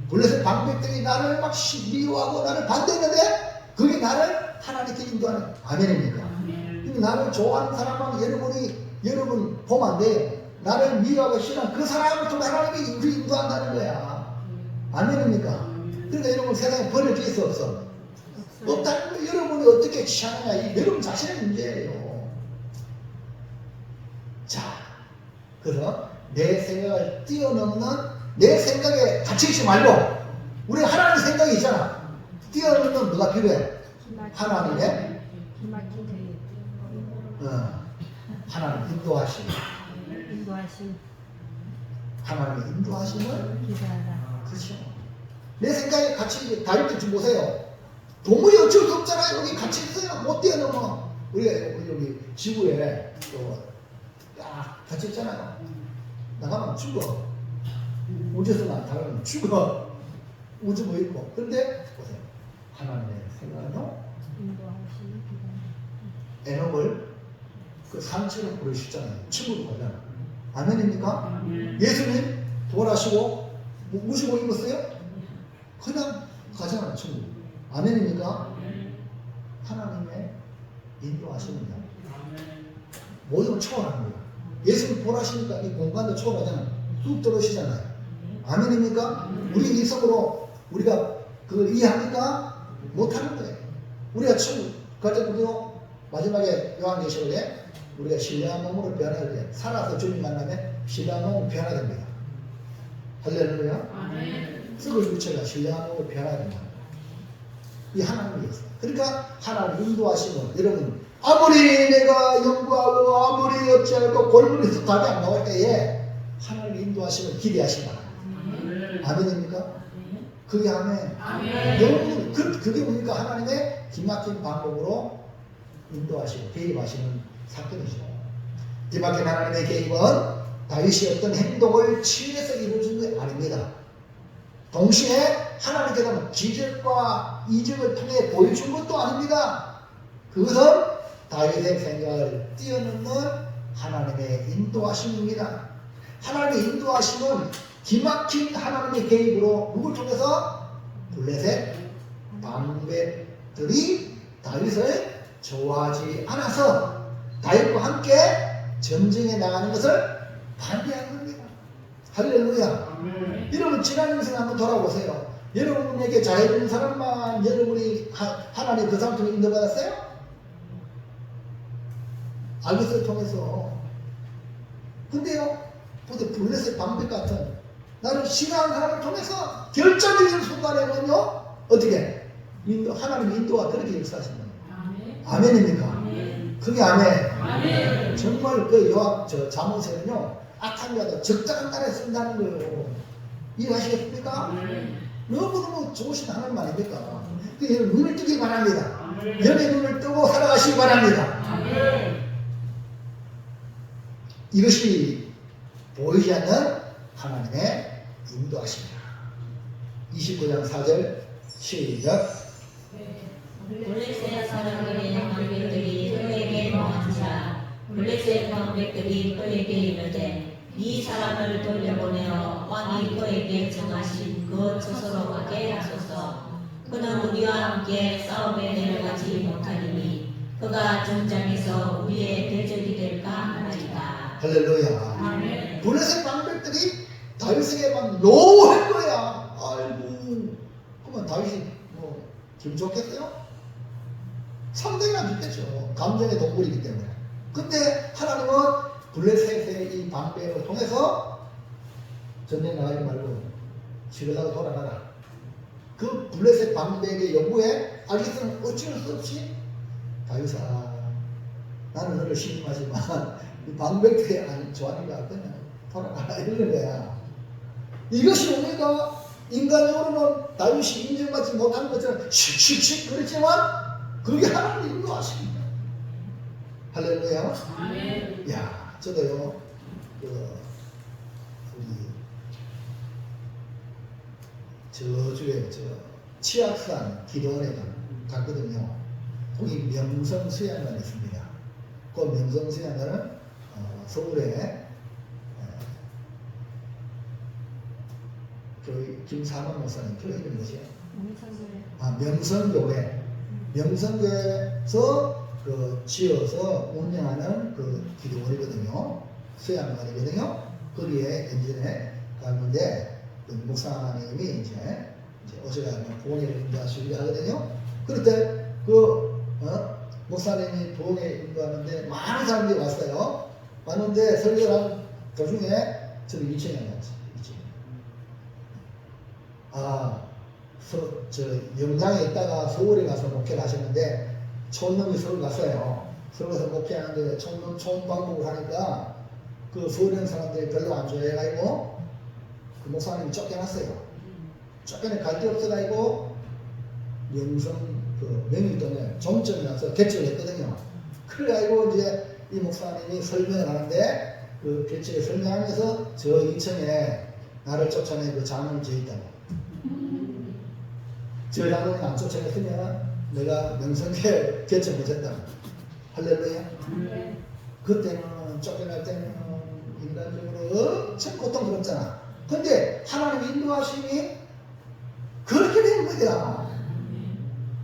블레셋 방백들이 나를 막 미워하고 나를 반대했는데 그게 나를 하나님께 인도하는 아멘입니까? 나를 좋아하는 사람만 여러분 보면 안 돼요. 나를 미워하고 싫어하는 그 사람을 통해 하나님이 우리 인도한다는 거야. 아멘입니까? 그러니까 여러분 세상에 버려질 수 없어. 없다는 거 여러분이 어떻게 취하느냐 이 여러분 자신의 문제예요. 자, 그래서 내 생각을 뛰어넘는 내 생각에 갇혀있지 말고 우리 하나님 생각이 있잖아. 뛰어넘는 뭐가 필요해? 하나님의 하나님 인도하심. 하나님의 인도하심을 그렇죠. 내 생각에 같이 다윗도 좀 보세요. 도무지 어쩔 수 없잖아요. 여기 같이 있어요. 못 뛰어넘어. 우리가 여기 지구에 딱 같이 있잖아요. 나가면 죽어. 우주에서 나가면 죽어. 우주 뭐 있고. 그런데 보세요. 하나님의 생각은요. 에녹을 그 산채로 부르시잖아요. 천국으로 가잖아. 아멘입니까? 예수님 돌아가시고 무시고 입었어요? 그냥 가잖아. 천국. 아멘입니까? 하나님의 인도하시는요. 모든 걸 초월합니다. 예수님 돌아가시니까 이 공간도 초월하잖아. 쑥 들어오시잖아요. 아멘입니까? 우리 이성으로 우리가 그걸 이해합니까? 못하는 거예요. 우리가 천국 갈 때 우리도 마지막에 요한계시록에 우리가 신령한 몸으로 변화될 때 살아서 주님 만나면 신령한 몸으로 변화됩니다. 할렐루야. 썩을 육체가 신령한 몸으로 변화됩니다. 이 하나님이었어요. 그러니까 하나님 인도하시면 여러분 아무리 내가 연구하고 아무리 어찌하고 골문에서 답이 안 나올 때에 하나님 인도하시면 기대하시기 바랍니다. 아멘입니까? 그게 아멘. 너무 그게 뭡니까? 하나님의 기막힌 방법으로 인도하시고 개입하시는 사건이죠. 기막힌 하나님의 개입은 다윗이 어떤 행동을 취해서 이루어진 게 아닙니다. 동시에 하나님께서는 기적과 이적을 통해 보여준 것도 아닙니다. 그것은 다윗의 생각을 뛰어넘는 하나님의 인도하심입니다. 하나님의 인도하심은 기막힌 하나님의 개입으로 누굴 통해서? 블레셋 방백들이 다윗을 좋아하지 않아서 다윗과 함께 전쟁에 나가는 것을 반대한 겁니다. 할렐루야. 여러분 지난 인생 한번 돌아보세요. 여러분에게 잘해주는 사람만 여러분이 하나님 그 사람 통해 인도받았어요? 알겠어요? 통해서. 근데요, 보세요. 블레셋 방백 같은 나를 싫어하는 사람을 통해서 결정적인 순간에는요, 어떻게? 하나님의 인도가 그렇게 역사하신 거예요. 아멘입니까? 그게 아멘. 정말 그 잠언에는요, 악한 자도 적당한 날에 쓴다는 거예요. 이해하시겠습니까? 너무너무 좋으신 하나님 아닙니까? 여러분 눈을 뜨기 바랍니다. 연의 눈을 뜨고 살아가시기 바랍니다. 이것이 보이지 않는 하나님의 인도하십니다. 29장 4절 시작. 블레셋 사람들의 방백들이 그에게 모아지자 블레셋 방백들이 그에게 이르되 이 사람을 돌려보내어 왕이 그에게 정하신 그 처소로 가게 하소서. 그는 우리와 함께 싸움에 내려가지 못하리니 그가 전장에서 우리의 대적이 될까 하나이다. 할렐루야. 블레셋 방백들이 다윗에게 막 노할 거야. 아이고, 그러면 다윗이 뭐 기분 좋겠어요? 상당히 안 좋겠죠. 감정의 동물이기 때문에. 근데 하나님은 블레셋의 이 방백을 통해서 전쟁 나가지 말고 집에다가 돌아가라. 그 블레셋 방백의 요구에 알겠으면 어쩔 수 없이 다윗아, 나는 너를 신임하지만 이 방백들이 안 좋아하니까 그냥 돌아가라 이러는 거야. 이것이 뭡니까? 인간적으로는 다윗이 인정받지 못하는 것처럼 씩씩씩 그렇지만 그게 하나님 인도하십니다. 할렐루야. 아멘. 야, 저도요, 우리 저주에 치악산 기도원에 갔거든요. 거기 명성 수양관이 있습니다. 그 명성 수양관은 서울에 김사만 목사님 교회 이름이 뭐지? 명성교회. 명성교회에서 그 지어서 운영하는 그 기도원이거든요. 수양관이거든요. 거기에 연전에 갔는데 그 목사님이 이제 어제가 부흥회 인도하시기도 하거든요. 그럴 때 목사님이 부흥회 인도하는데 많은 사람들이 왔어요. 왔는데 설교를 도중에 저기 2층에 앉았지. 2층. 영장에 있다가 서울에 가서 목회를 하셨는데 촌놈이 서울 갔어요. 서울 가서 목회하는데 촌 방법을 하니까 그 서울에 있는 사람들이 별로 안 좋아해가지고 그 목사님이 쫓겨났어요. 쫓겨내 갈 데 없어가지고 영성 그 명일동에 종점에 가서 개척을 했거든요. 그래가지고 이제 이 목사님이 설명을 하는데 그 개척에 설명하면서 저 2층에 나를 쫓아내 그 장을 지었다고. 저 장을 안 쫓아냈으면 내가 명성계 개척 못했다. 할렐루야. 그때는 쫓겨날 때는 인간적으로 엄청 고통스럽잖아. 근데 하나님 인도하심이 그렇게 된 거야.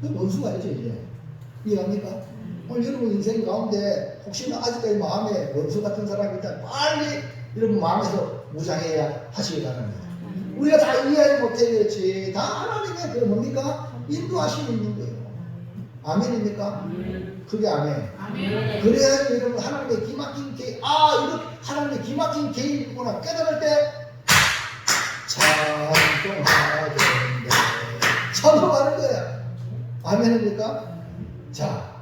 그 원수가 알죠 이제. 이해합니까? 오늘 여러분 인생 가운데 혹시나 아직까지 마음에 원수 같은 사람이 있다면 빨리 여러분 마음에서 무장해야 하시기 바랍니다. 우리가 다 이해하지 못하겠지. 다 하나님의 그 뭡니까? 인도하심이 있는 거예요. 아멘입니까? 그게 아멘. 그래야 여러분 하나님의 기막힌 개입, 이렇게 하나님의 기막힌 개입이구나 깨달을 때 찬송하겠네. 찬송하는 거야. 아멘입니까? 자,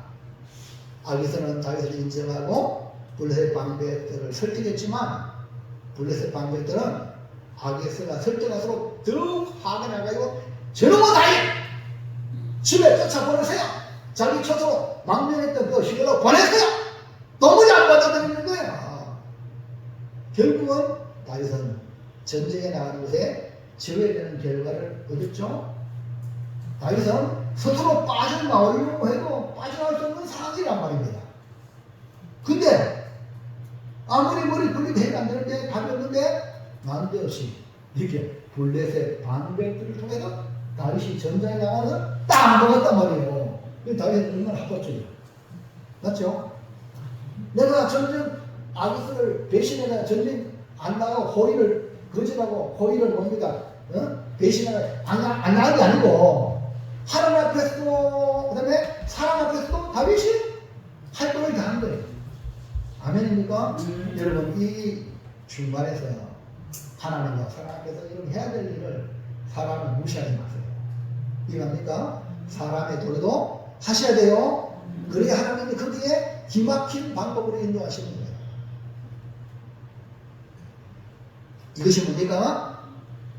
아기서는 다윗을 인정하고 블레셋 방백들을 설득했지만 블레셋 방백들은 아기서가 설득할수록 더욱 화가 나가지고 저놈의 다윗 집에 쫓아보내세요. 자기 처소로 망명했던 그 시골로 보내세요. 너무 안 받아들이는 거야. 결국은 다윗은 전쟁에 나가는 것에 제외되는 결과를 얻었죠. 다윗은 스스로 빠져나오려고 해도 빠져나올 수 없는 상황이란 말입니다. 근데 아무리 머리 굴리도 해도 안 되는데 답이 없는데 난데없이 이렇게 블레셋 방백들을 통해서 다윗이 전장에 나가서 딱 먹었단 말이에요. 다윗은 얼마나 합법적이야. 맞죠? 내가 전쟁 아기스를 배신해가 전쟁 안 나가고 호의를 거절하고 호의를 뭡니까? 배신하고 안 나간 게 아니고 하나님 앞에서도 그 다음에 사람 앞에서도 다윗이 활동을 다 한 거예요. 아멘입니까? 여러분 이 중간에서 하나님과 사람 앞에서 여러분 해야 될 일을 사람을 무시하지 마세요. 이해합니까? 사람의 도리도 하셔야 돼요. 그래야 하나님이 거기에 기막힌 방법으로 인도하시는 거예요. 이것이 뭡니까?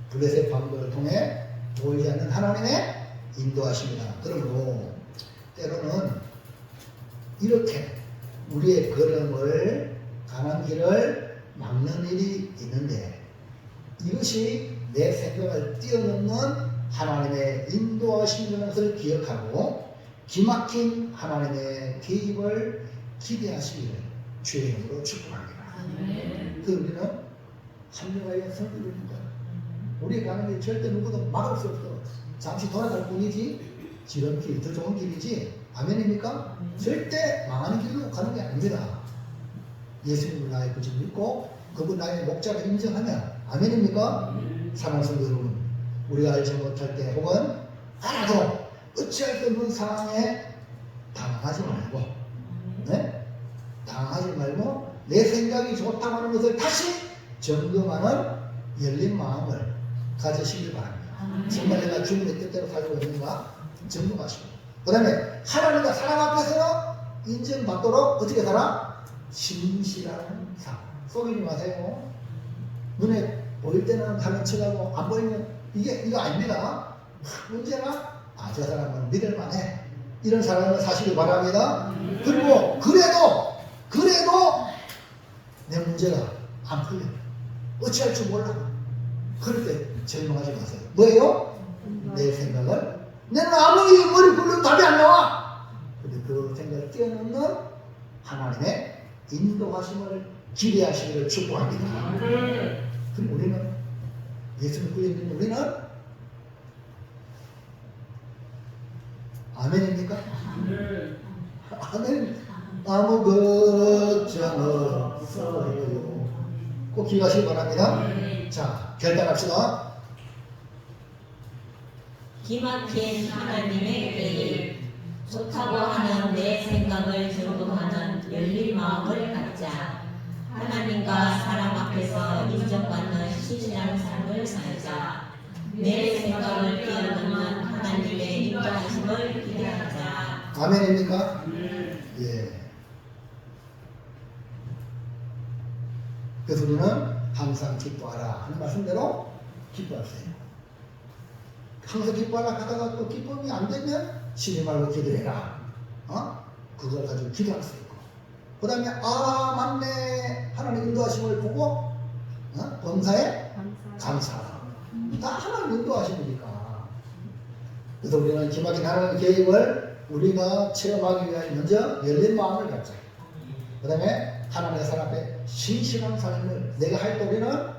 블레셋 방법을 통해 보이지 않는 하나님의 인도하십니다. 그러므로 때로는 이렇게 우리의 걸음을 가는 길을 막는 일이 있는데 이것이 내 생각을 뛰어넘는 하나님의 인도하심이라는 것을 기억하고 기막힌 하나님의 개입을 기대하시기를 주의 이름으로 축복합니다. 그 우리는 합리화의 성질입니다. 우리 가는 길 절대 누구도 막을 수 없어. 잠시 돌아갈 뿐이지 지름길, 더 좋은 길이지. 아멘입니까? 절대 망하는 길로 가는 게 아닙니다. 예수님을 나의 구주 믿고 그분 나의 목자를 인정하면 아멘입니까? 사랑하는 성도 여러분, 우리가 알지 못할 때 혹은 알아도 어찌할 수 없는 상황에 당하지 말고 당하지 말고 내 생각이 좋다고 하는 것을 다시 점검하는 열린 마음을 가지시길 바랍니다. 정말 내가 주님의 뜻대로 살고 있는가 점검하시고 그 다음에 하나님과 사람 앞에서는 인정받도록 어떻게 살아? 신실한 삶. 속이지 마세요. 눈에 보일 때는 가는 척하고 안 보이면 이거 아닙니다. 문제나 저 사람은 믿을만해. 이런 사람을 사시길 바랍니다. 그리고 그래도 내 문제가 안 풀려. 어찌할 줄 몰라. 그럴 때 절망하지 마세요. 뭐예요? 내 생각을 내가 아무리 머리 굴려도 답이 안 나와. 근데 그 생각을 뛰어넘는 하나님의 인도하심을 기대하시기를 축복합니다. 그럼 우리는 예수를 믿고 있는 우리는 아멘입니까? 아멘. 아무 걱정 없어요. 꼭 기억하시기 바랍니다. 자, 결단합시다. 기막힌 하나님의 계획, 좋다고 하는 내 생각을 존중하는 열린 마음을 갖자. 하나님과 사람 앞에서 인정받는 신실한 삶을 살자. 내 생각을 뛰어넘는 하나님의 인도하심을 기대하자. 아멘입니까? 예. 그래서 우리는 항상 기뻐하라 하는 말씀대로 기뻐하세요. 항상 기뻐하라 하다가 또 기쁨이 안 되면 쉬지 말고 기도해라. 그걸 가지고 기도할 수 있고. 그 다음에 맞네 하나님 인도하심을 보고 범사에 감사하라. 다 하나님 인도하심이니까. 그래서 우리는 기막힌 하나님의 계획을 우리가 체험하기 위해 먼저 열린 마음을 갖자. 그 다음에 하나님의 사람 앞에 신실한 삶을 내가 할 때 우리는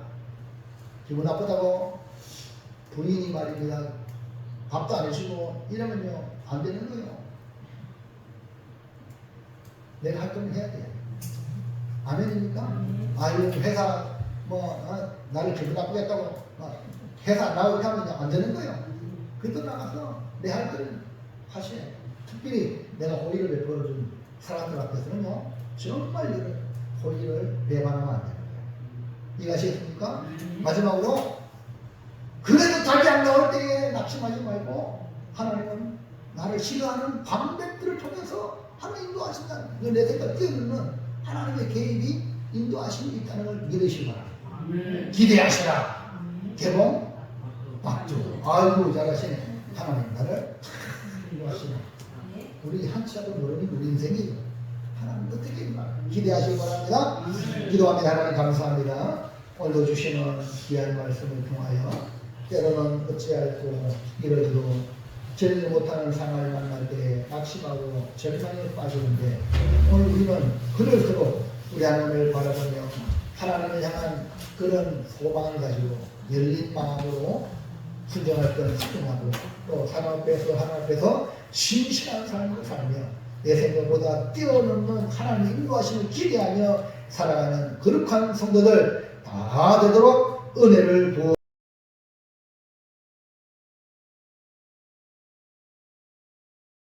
기분 나쁘다고 부인이 말입니다. 밥도 안 해주고 이러면요 안 되는 거예요. 내가 할 거면 해야 돼요. 아멘입니까? 이거 회사 나를 기분 나쁘게 했다고 회사 안 나오게 하면 안 되는 거예요. 그때 나가서 내 할 거를 하셔야 돼요. 특별히 내가 호의를 베풀어준 사람들 앞에서는요 정말 호의를 배반하면 안 됩니다. 이해하시겠습니까? 마지막으로 그래도 답이 안 나올 때에 낙심하지 말고 하나님은 나를 싫어하는 방법들을 통해서 하나님 인도하신다. 내 생각 뛰어넘는 하나님의 개입이 인도하심이 있다는 걸 믿으시기 바랍니다. 기대하시라. 개봉 막주. 아이고 잘하시네. 하나님 나를 인도하시네. 우리 한치라도 모르는 우리 인생이 하나님 어떻게 기대하시기 바랍니다. 기도합니다. 하나님 감사합니다. 오늘도 주시는 귀한 말씀을 통하여 때로는 어찌할꼬 이러지도 전혀 못하는 상황을 만날 때 낙심하고 절망에 빠지는데 오늘 우리는 그럴수록 우리 하나님을 바라보며 하나님을 향한 그런 소망을 가지고 열린 마음으로 순종할 건 순종하고 또 하나님 앞에서 신실한 삶을 살며 내 생각보다 뛰어넘는 하나님의 인도하심을 기대하며 살아가는 거룩한 성도들 다 되도록 은혜를 부어